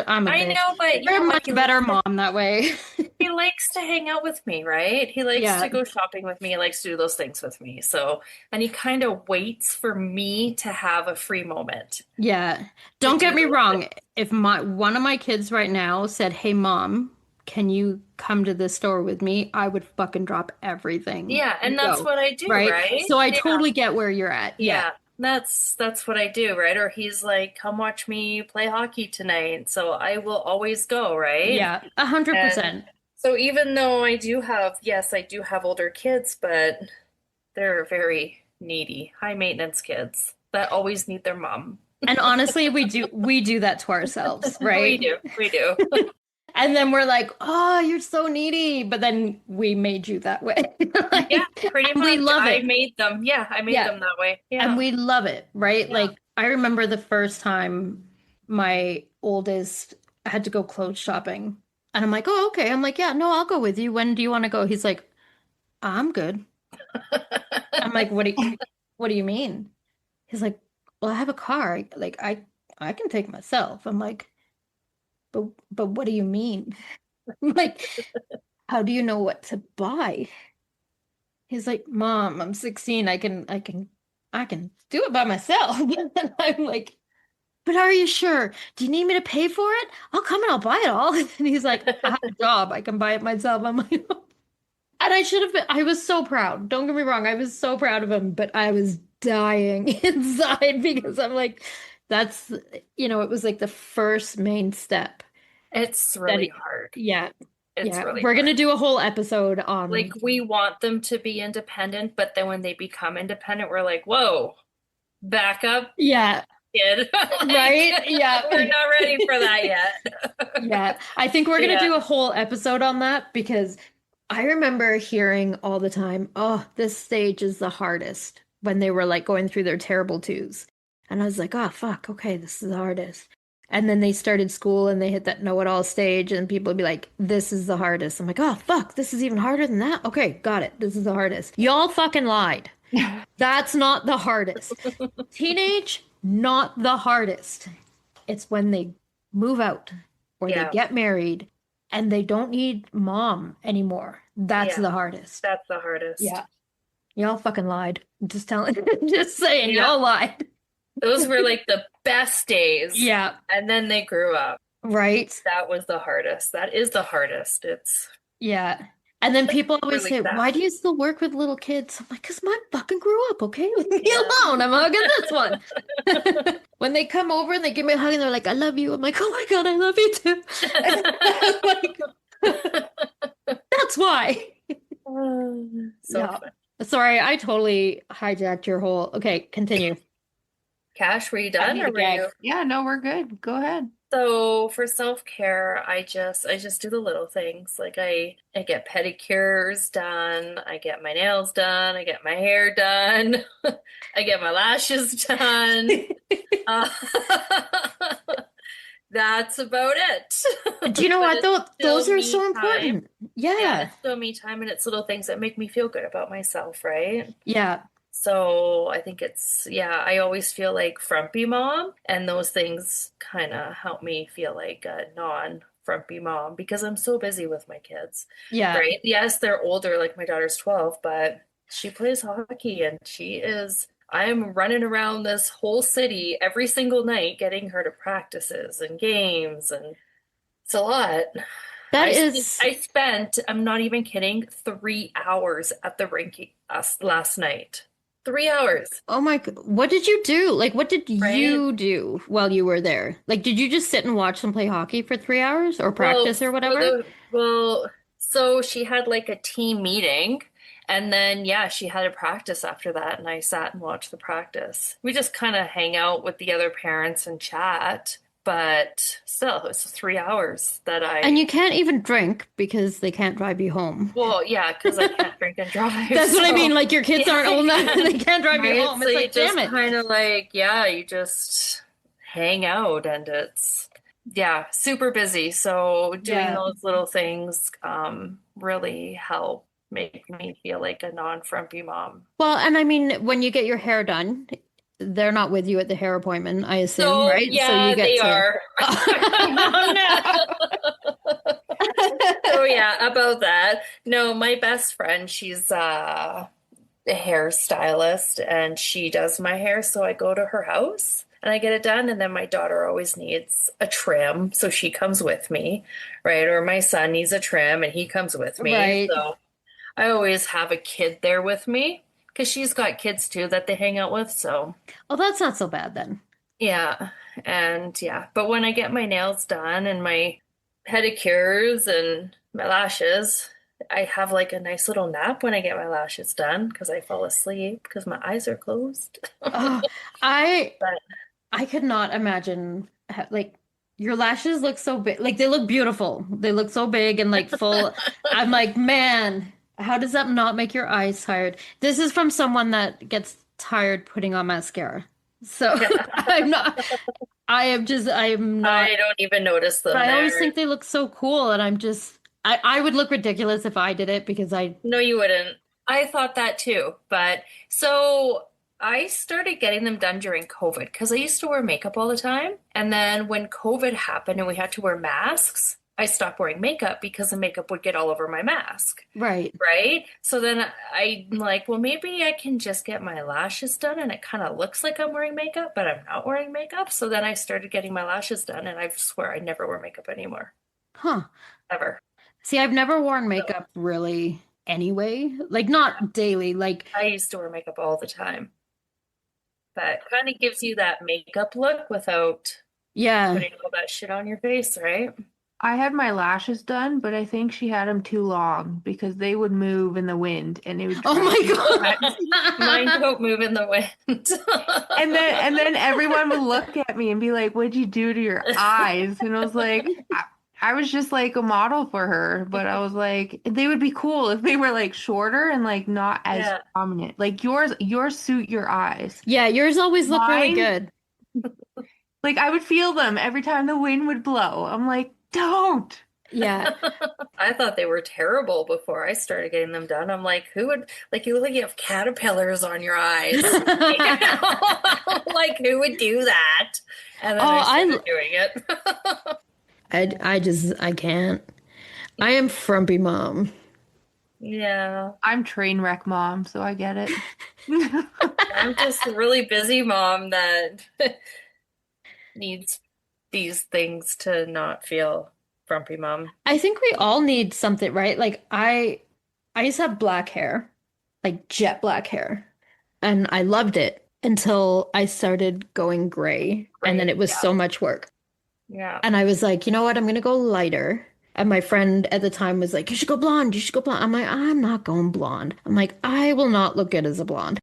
I'm a I bitch. know, but you You're a know what? much better mom that way. He likes to hang out with me, right? He likes Yeah. to go shopping with me. He likes to do those things with me. So, and he kind of waits for me to have a free moment. Yeah. Don't do get me those wrong. If one of my kids right now said, "Hey mom, can you come to this store with me?" I would fucking drop everything Yeah, and that's go, what I do, right? right? So I Yeah. totally get where you're at. Yeah. Yeah, that's what I do, right? Or he's like, "Come watch me play hockey tonight." So I will always go, right? Yeah. 100%. So even though yes, I do have older kids, but they're very needy, high maintenance kids that always need their mom. And honestly, we do that to ourselves, right? We do. And then we're like, "Oh, you're so needy," but then we made you that way. Like, Yeah, pretty and we much. love I it. made them. Yeah, I made Yeah. them that way. And Yeah. we love it, right? Yeah. Like I remember the first time my oldest had to go clothes shopping. And I'm like, "Oh, okay." I'm like, "Yeah, no, I'll go with you. When do you want to go?" He's like, "I'm good." I'm like, what do you mean?" He's like, "Well, I have a car. Like I can take myself." I'm like, but what do you mean?" I'm like, "How do you know what to buy?" He's like, "Mom, I'm 16. I can do it by myself." And I'm like, "But are you sure? Do you need me to pay for it? I'll come and I'll buy it all." And he's like, "I have a job. I can buy it myself." I'm like, and I was so proud. Don't get me wrong. I was so proud of him, but I was dying inside because I'm like, it was like the first main step. It's really hard. Yeah. It's Yeah. really We're going to hard. do a whole episode on Like we want them to be independent, but then when they become independent, we're like, "Whoa, back up, yeah, kid." Like, right? Yeah. we're not ready for that yet. Yeah. I think we're going to Yeah. do a whole episode on that because I remember hearing all the time, "Oh, this stage is the hardest," when they were like going through their terrible twos. And I was like, "Oh, fuck. Okay, this is the hardest." And then they started school and they hit that know-it-all stage, and people would be like, "This is the hardest." I'm like, "Oh, fuck. This is even harder than that." Okay, got it. This is the hardest. Y'all fucking lied. That's not the hardest. Teenage, not the hardest. It's when they move out or Yeah. they get married and they don't need mom anymore. That's Yeah. the hardest. That's the hardest. Yeah. Y'all fucking lied. I'm just telling, just saying, Yeah. y'all lied. Those were like the best days. Yeah. And then they grew up. Right. That was the hardest. That is the hardest. It's Yeah. And then people always really say, sad. "Why do you still work with little kids?" I'm like, "Because mine fucking grew up, okay? Leave me Yeah. alone. I'm hugging this one." when they come over and they give me a hug and they're like, I love you. I'm like, oh my God, I love you too. Like, that's why. So Yeah. fun. Sorry, I totally hijacked your whole. Okay, continue. Cash, were you I done need or a were gag. you? Yeah, no, we're good. Go ahead. So for self-care, I just do the little things. Like I get pedicures done, I get my nails done, I get my hair done, I get my lashes done. Uh, that's about it. Do you know But what it's though? Those still are me so time. important. Yeah, Yeah. it's still me time and it's little things that make me feel good about myself, right? Yeah. So I think yeah, I always feel like frumpy mom, and those things kind of help me feel like a non-frumpy mom because I'm so busy with my kids, Yeah. right? Yes, they're older, like my daughter's 12, but she plays hockey and I'm running around this whole city every single night getting her to practices and games, and it's a lot. That is, I spent, I'm not even kidding, 3 hours at the rink last night. 3 hours, oh my, what did you do? Like, what did right? you do while you were there? Like, did you just sit and watch them play hockey for 3 hours or Well, practice or for whatever? the well, so she had like a team meeting, and then yeah, she had a practice after that, and I sat and watched the practice. We just kind of hang out with the other parents and chat, but still, it was 3 hours that And I you can't even drink because they can't drive you home. well, yeah, because I can't drink and drive, That's what I mean. so Like, your kids aren't yeah, old enough and yeah. they can't drive you Right? home. So It's you like, damn just it. kind of like, yeah, you just hang out and it's, yeah, super busy. So doing Yeah. those little things really help make me feel like a non-frumpy mom. Well, and I mean, when you get your hair done, they're not with you at the hair appointment, I assume, So right? So you yeah, get they to. are. Oh So no. yeah, about that. No, my best friend, she's a hairstylist and she does my hair. So I go to her house and I get it done. And then my daughter always needs a trim. So she comes with me, right? Or my son needs a trim and he comes with me. Right. So I always have a kid there with me because she's got kids too that they hang out with. So Oh, that's not so bad then. yeah. And yeah. But when I get my nails done and my pedicures and my lashes, I have like a nice little nap when I get my lashes done because I fall asleep because my eyes are closed. Oh, I But I could not imagine like your lashes look so big. Like they look beautiful. They look so big and like full. I'm like, man, how does that not make your eyes tired? This is from someone that gets tired putting on mascara. So I'm not, I am not, I don't even notice but them I always there. think they look so cool and I would look ridiculous if I did it because No, you wouldn't. I thought that too. But so I started getting them done during COVID because I used to wear makeup all the time. And then when COVID happened and we had to wear masks, I stopped wearing makeup because the makeup would get all over my mask. right. Right? So then I'm like, well, maybe I can just get my lashes done and it kind of looks like I'm wearing makeup, but I'm not wearing makeup. So then I started getting my lashes done and I swear I never wear makeup anymore, Huh. ever. See, I've never worn So makeup really anyway. Like yeah, not daily. Like I used to wear makeup all the time, but kind of gives you that makeup look without yeah. putting all that shit on your face, right? I had my lashes done, but I think she had them too long because they would move in the wind and it would Oh drive me my nuts. Mine God. don't move in the wind. And then everyone would look at me and be like, "What'd you do to your eyes?" And I was like, I was just like a model for her, but I was like, they would be cool if they were like shorter and like not as Yeah. prominent. Like yours suit your eyes. Yeah, yours always look really Mine, good. like I would feel them every time the wind would blow. I'm like, don't. Yeah. I thought they were terrible before I started getting them done. I'm like, who would, like, you look like you have caterpillars on your eyes. You know? Like, who would do that? And then Oh, I started doing it. I can't. I am frumpy mom. Yeah, I'm train wreck mom, so I get it. I'm just a really busy mom that needs these things to not feel frumpy mom. I think we all need something, right? Like I used to have black hair, like jet black hair, and I loved it. until I started going gray. And then it was so much work. Yeah. And I was like, you know what? I'm going to go lighter. And my friend at the time was like, you should go blonde. You should go blonde. I'm like, I'm not going blonde. I'm like, I will not look good as a blonde.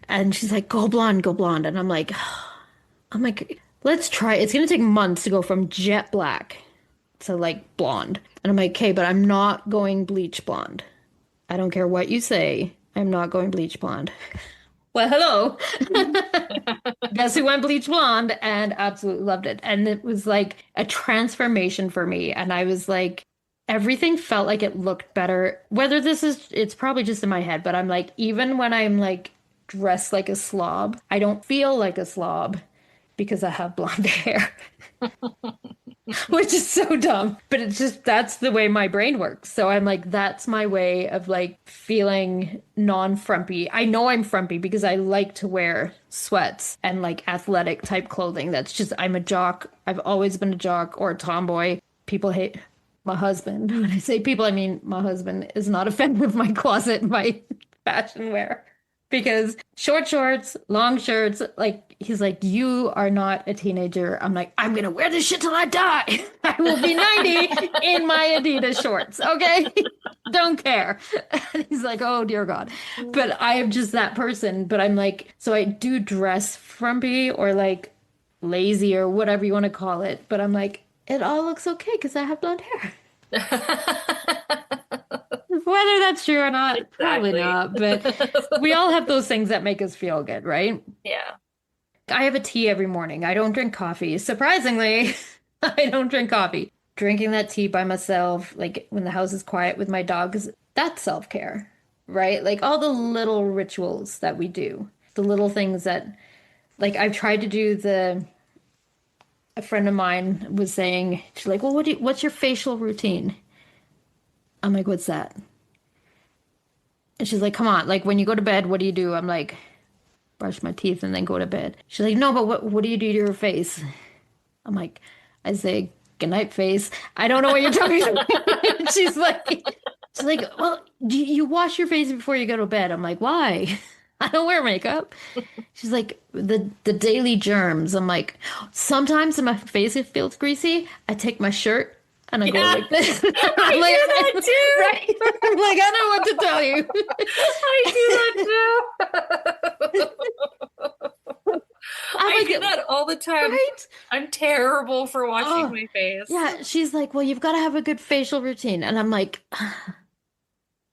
And she's like, go blonde, go blonde. And I'm like, let's try. It's going to take months to go from jet black to like blonde. And I'm like, okay, but I'm not going bleach blonde. I don't care what you say. I'm not going bleach blonde. Well, hello. Guess who went bleach blonde and absolutely loved it. And it was like a transformation for me. And I was like, everything felt like it looked better. Whether it's probably just in my head, but I'm like, even when I'm like dressed like a slob, I don't feel like a slob because I have blonde hair. Which is so dumb, but it's just that's the way my brain works. So I'm like, that's my way of like feeling non-frumpy. I know I'm frumpy because I like to wear sweats and like athletic type clothing. That's just, I'm a jock. I've always been a jock or a tomboy. People hate my husband. When I say people, I mean my husband is not a fan of my closet, my fashion wear. Because short shorts, long shirts, like he's like, you are not a teenager. I'm like, I'm gonna wear this shit till I die. I will be 90 in my Adidas shorts. Okay. Don't care. And he's like, oh dear God. But I am just that person. But I'm like, so I do dress frumpy or like lazy or whatever you want to call it. But I'm like, it all looks okay because I have blonde hair. Whether that's true or not, probably not. But we all have those things that make us feel good, right? Yeah. I have a tea every morning. I don't drink coffee. Surprisingly, I don't drink coffee. Drinking that tea by myself, like when the house is quiet with my dogs, that's self-care, right? Like all the little rituals that we do, the little things that, like I've tried to do a friend of mine was saying, she's like, well, what's your facial routine? I'm like, what's that? And she's like, come on, like when you go to bed, what do you do? I'm like, brush my teeth and then go to bed. She's like, no, but what do you do to your face? I'm like, I say, goodnight face. I don't know what you're talking about. she's like, well, do you wash your face before you go to bed? I'm like, why? I don't wear makeup. She's like, the daily germs. I'm like, sometimes when my face feels greasy, I take my shirt and I go like this. I'm like, I do that too. Right? I'm like, I know what to tell you. I do that too. I do that all the time. Right? I'm terrible for washing my face. Yeah, she's like, well, you've got to have a good facial routine. And I'm like,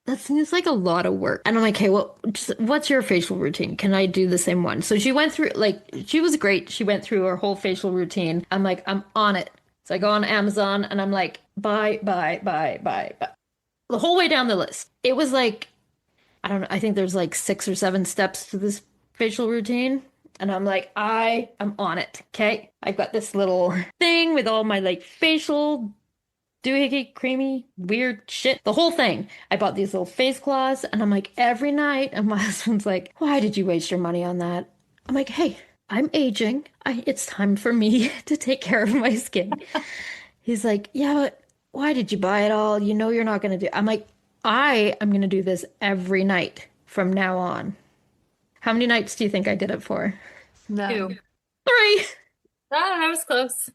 that seems like a lot of work. And I'm like, hey, well, what's your facial routine? Can I do the same one? So she went through, like, she was great. She went through her whole facial routine. I'm like, I'm on it. So I go on Amazon and I'm like, buy. The whole way down the list. It was like, I don't know, I think there's like 6 or 7 steps to this facial routine. And I'm like, I am on it. Okay. I've got this little thing with all my like facial doohickey, creamy, weird shit. The whole thing. I bought these little face cloths and I'm like, every night. And my husband's like, why did you waste your money on that? I'm like, hey, I'm aging. It's time for me to take care of my skin. He's like, yeah, but why did you buy it all? You know you're not going to do. I'm like, I am going to do this every night from now on. How many nights do you think I did it for? No. 2. 3. I was close.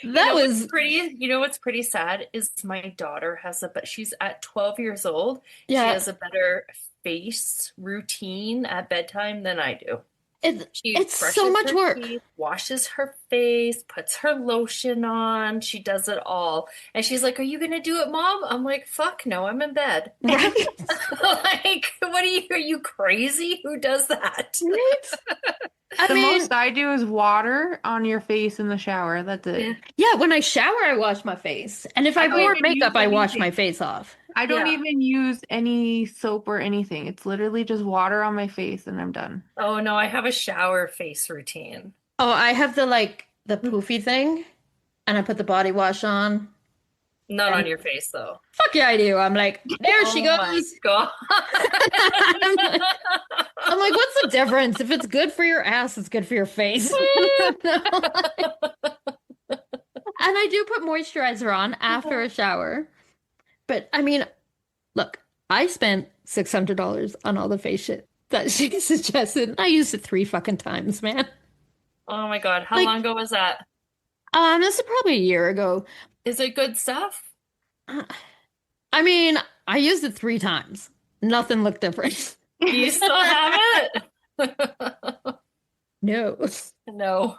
That was pretty. You know what's pretty sad is my daughter but she's at 12 years old. Yeah. She has a better face routine at bedtime than I do. It's brushes so much her work. teeth, washes her face, puts her lotion on. She does it all. And she's like, are you going to do it, Mom? I'm like, fuck no, I'm in bed. Right? Like, are you crazy? Who does that? Right? The most I do is water on your face in the shower. That's it. Yeah, when I shower, I wash my face. And if I don't wore even makeup, use I wash anything. my face off. I don't Yeah. even use any soap or anything. It's literally just water on my face and I'm done. Oh no, I have a shower face routine. Oh, I have the poofy thing, and I put the body wash on. Not on your face though. Fuck yeah, I do. I'm like, there she Oh my goes. God. I'm like, what's the difference? If it's good for your ass, it's good for your face. And I do put moisturizer on after a shower. But I mean, look, I spent $600 on all the face shit. that she suggested. And I used it 3 fucking times, man. Oh my God. How Like, long ago was that? this is probably a year ago. Is it good stuff? I mean, I used it 3 times. Nothing looked different. Do you still have it? No. No.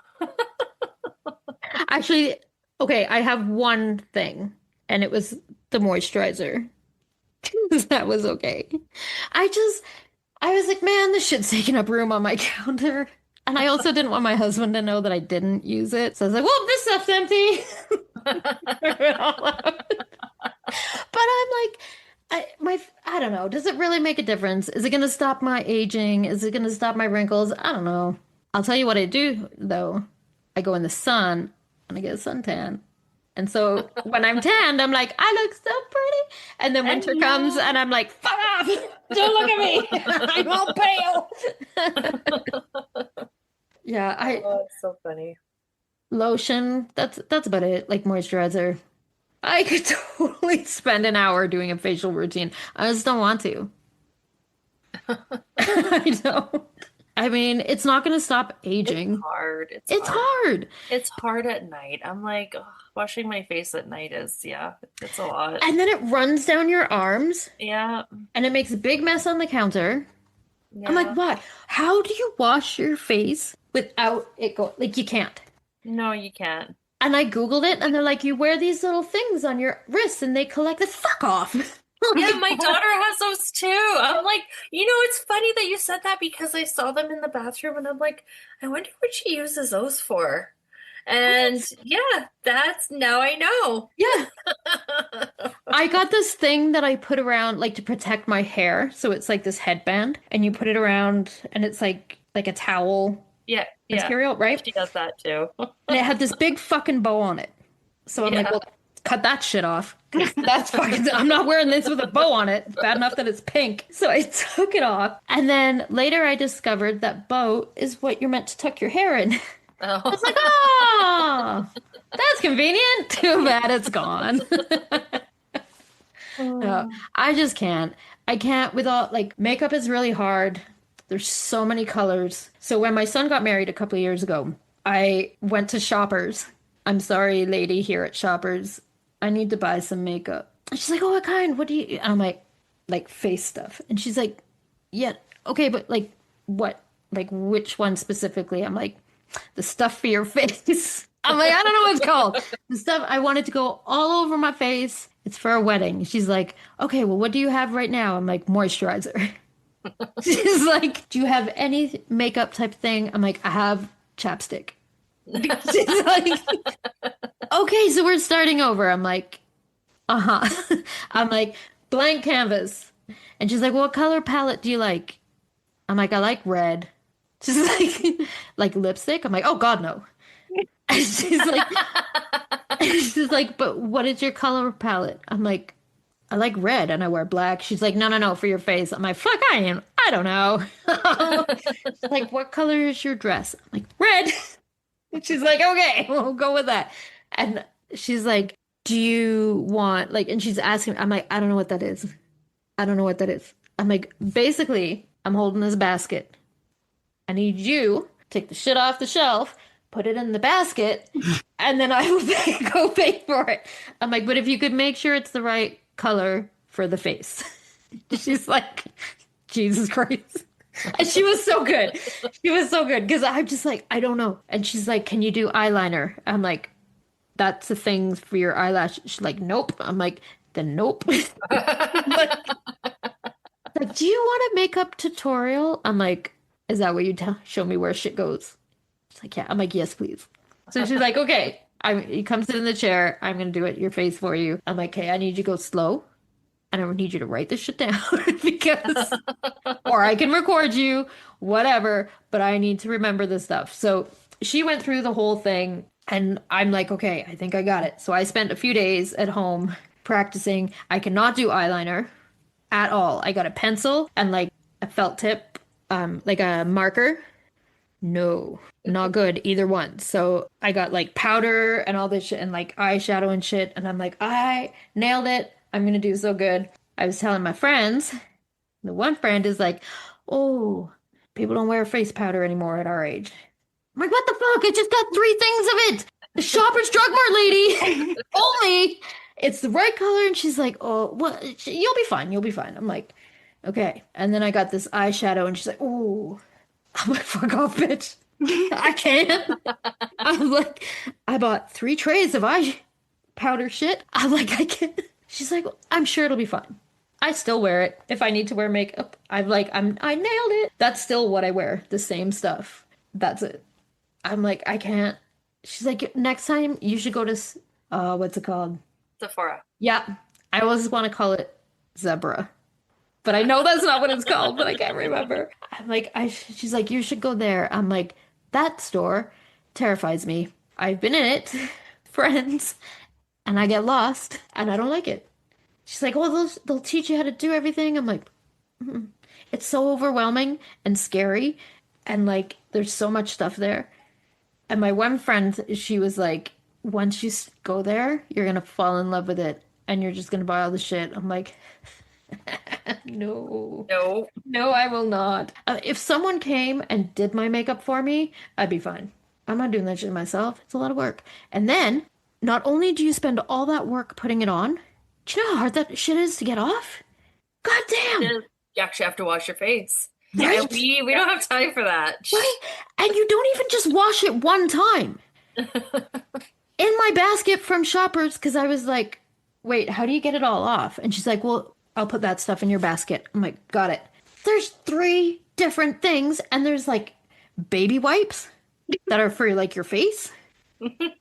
Actually, okay, I have one thing, and it was the moisturizer. That was okay. I was like, man, this shit's taking up room on my counter. And I also didn't want my husband to know that I didn't use it. So I was like, well, this stuff's empty. Throw it all out. But I'm like, I don't know. Does it really make a difference? Is it going to stop my aging? Is it going to stop my wrinkles? I don't know. I'll tell you what I do, though. I go in the sun and I get a suntan. And so when I'm tanned, I'm like, I look so pretty. And then winter comes and I'm like, fuck off. Don't look at me. I'm all pale. Yeah, Oh, it's so funny. lotion, that's about it. Like moisturizer. I could totally spend an hour doing a facial routine. I just don't want to. I don't. I mean, it's not going to stop aging. It's hard. It's hard. It's hard at night. I'm like, ugh, washing my face at night is, it's a lot. And then it runs down your arms Yeah. and it makes a big mess on the counter. Yeah. I'm like, what? How do you wash your face without it going? Like, you can't. No, you can't. And I Googled it and they're like, you wear these little things on your wrists and they collect the fuck off. Yeah, my daughter has those too. I'm like, it's funny that you said that because I saw them in the bathroom and I'm like, I wonder what she uses those for. And yeah, now I know. Yeah. I got this thing that I put around like to protect my hair. So it's like this headband and you put it around and it's like a towel Yeah, material, right? she does that too. And it had this big fucking bow on it. So I'm like, Yeah. well, cut that shit off. 'Cause that's fucking, I'm not wearing this with a bow on it. Bad enough that it's pink. So I took it off. And then later I discovered that bow is what you're meant to tuck your hair in. I Oh. was like, oh, that's convenient. Too bad it's gone. No, I just can't. I can't without like makeup is really hard. There's so many colors. So when my son got married a couple of years ago, I went to Shoppers. I'm sorry, lady here at Shoppers. I need to buy some makeup. And she's like, oh, what kind? What do you? And I'm like face stuff. And she's like, yeah, okay, but like what? Like which one specifically? I'm like, the stuff for your face. I'm like, I don't know what it's called. The stuff I wanted to go all over my face. It's for a wedding. She's like, okay, well, what do you have right now? I'm like, moisturizer. She's like, do you have any makeup type thing? I'm like, I have chapstick. She's like, okay, so we're starting over. I'm like, uh-huh. I'm like, blank canvas. And she's like, what color palette do you like? I'm like, I like red. She's like lipstick? I'm like, oh God, no. And she's like, but what is your color palette? I'm like, I like red and I wear black. She's like, no, for your face. I'm like, fuck, I don't know. She's like, what color is your dress? I'm like, red. And she's like, okay, we'll go with that. And she's like, do you want like, and she's asking, I'm like, I don't know what that is. I don't know what that is. I'm like, basically, I'm holding this basket. I need you to take the shit off the shelf, put it in the basket, and then I will go pay for it. I'm like, but if you could make sure it's the right color for the face. She's like, Jesus Christ. And she was so good. She was so good because I'm just like, I don't know. And she's like, can you do eyeliner? I'm like, that's the thing for your eyelash. She's like, nope. I'm like, then nope. like, do you want a makeup tutorial? I'm like, is that where you show me where shit goes? She's like, yeah. I'm like, yes, please. So she's like, okay. You come sit in the chair. I'm going to do it your face for you. I'm like, okay, I need you to go slow. And I need you to write this shit down because, or I can record you, whatever, but I need to remember this stuff. So she went through the whole thing and I'm like, okay, I think I got it. So I spent a few days at home practicing. I cannot do eyeliner at all. I got a pencil and like a felt tip, like a marker. No, not good, either one. So I got like powder and all this shit and like eyeshadow and shit. And I'm like, I nailed it. I'm going to do so good. I was telling my friends, the one friend is like, oh, people don't wear face powder anymore at our age. I'm like, what the fuck? I just got 3 things of it. The Shoppers Drug Mart lady. Only it's the right color. And she's like, oh, well, you'll be fine. You'll be fine. I'm like, okay. And then I got this eyeshadow and she's like, oh, I'm like, fuck off, bitch. I can't. I'm like, I bought 3 trays of eye powder shit. I'm like, I can't. She's like, I'm sure it'll be fine. I still wear it. If I need to wear makeup, I nailed it. That's still what I wear. The same stuff. That's it. I'm like, I can't. She's like, next time you should go to, what's it called? Sephora. Yeah. I always want to call it Zebra. But I know that's not what it's called, but I can't remember. I'm like, she's like, you should go there. I'm like, that store terrifies me. I've been in it, friends, and I get lost, and I don't like it. She's like, oh, they'll teach you how to do everything. I'm like, it's so overwhelming and scary, and like, there's so much stuff there. And my one friend, she was like, once you go there, you're gonna fall in love with it, and you're just gonna buy all the shit. I'm like, no, I will not. If someone came and did my makeup for me, I'd be fine. I'm not doing that shit myself. It's a lot of work. And then, not only do you spend all that work putting it on, do you know how hard that shit is to get off? God damn! You actually have to wash your face. Right? And we don't have time for that. Right? And you don't even just wash it one time. In my basket from Shoppers, because I was like, wait, how do you get it all off? And she's like, well, I'll put that stuff in your basket. I'm like, got it. There's 3 different things, and there's like baby wipes that are for like your face.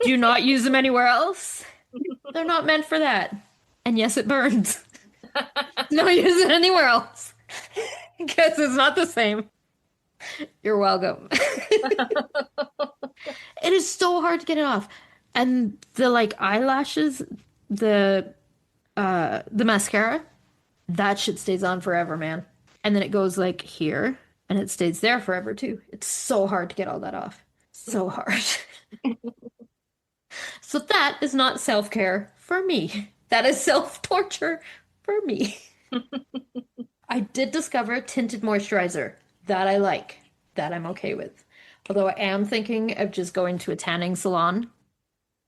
Do not use them anywhere else. They're not meant for that. And yes, it burns. Don't use it anywhere else. Because it's not the same. You're welcome. It is so hard to get it off. And the like eyelashes, the mascara, that shit stays on forever, man. And then it goes like here, and it stays there forever too. It's so hard to get all that off. So hard. So that is not self-care for me. That is self-torture for me. I did discover tinted moisturizer that I like, that I'm okay with. Although I am thinking of just going to a tanning salon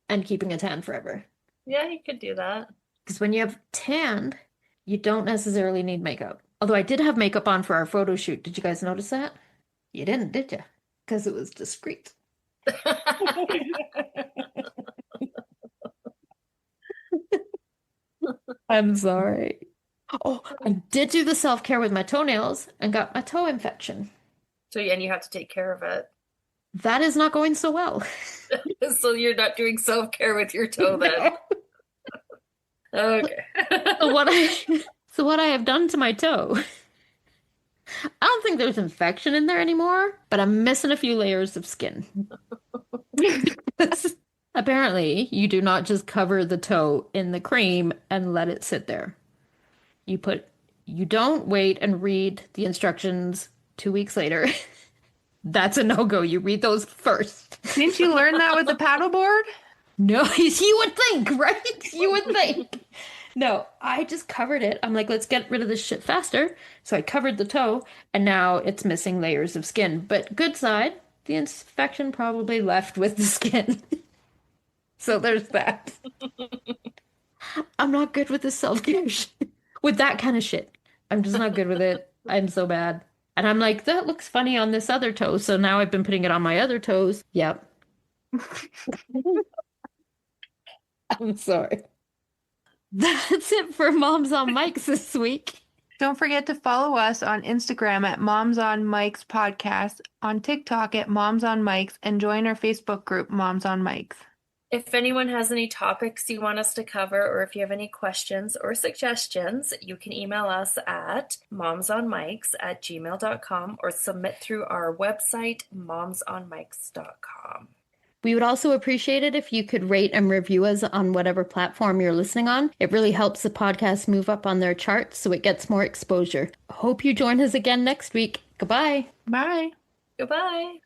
and keeping a tan forever. Yeah, you could do that. Because when you have tanned, you don't necessarily need makeup. Although I did have makeup on for our photo shoot. Did you guys notice that? You didn't, did you? Because it was discreet. I'm sorry. Oh, I did do the self-care with my toenails and got my toe infection. So, and you have to take care of it. That is not going so well. So you're not doing self-care with your toe then. Okay. So what I have done to my toe, I don't think there's infection in there anymore, but I'm missing a few layers of skin. Apparently, you do not just cover the toe in the cream and let it sit there. You don't wait and read the instructions 2 weeks later. That's a no-go. You read those first. Didn't you learn that with the paddleboard? No, you would think, right? You would think. No, I just covered it. I'm like, let's get rid of this shit faster. So I covered the toe, and now it's missing layers of skin. But good side, the infection probably left with the skin. So there's that. I'm not good with this self-care shit. With that kind of shit. I'm just not good with it. I'm so bad. And I'm like, that looks funny on this other toe. So now I've been putting it on my other toes. Yep. I'm sorry. That's it for Moms on Mics this week. Don't forget to follow us on Instagram at Moms on Mics Podcast, on TikTok at Moms on Mics, and join our Facebook group, Moms on Mics. If anyone has any topics you want us to cover, or if you have any questions or suggestions, you can email us at momsonmics@gmail.com or submit through our website, momsonmics.com. We would also appreciate it if you could rate and review us on whatever platform you're listening on. It really helps the podcast move up on their charts so it gets more exposure. Hope you join us again next week. Goodbye. Bye. Goodbye.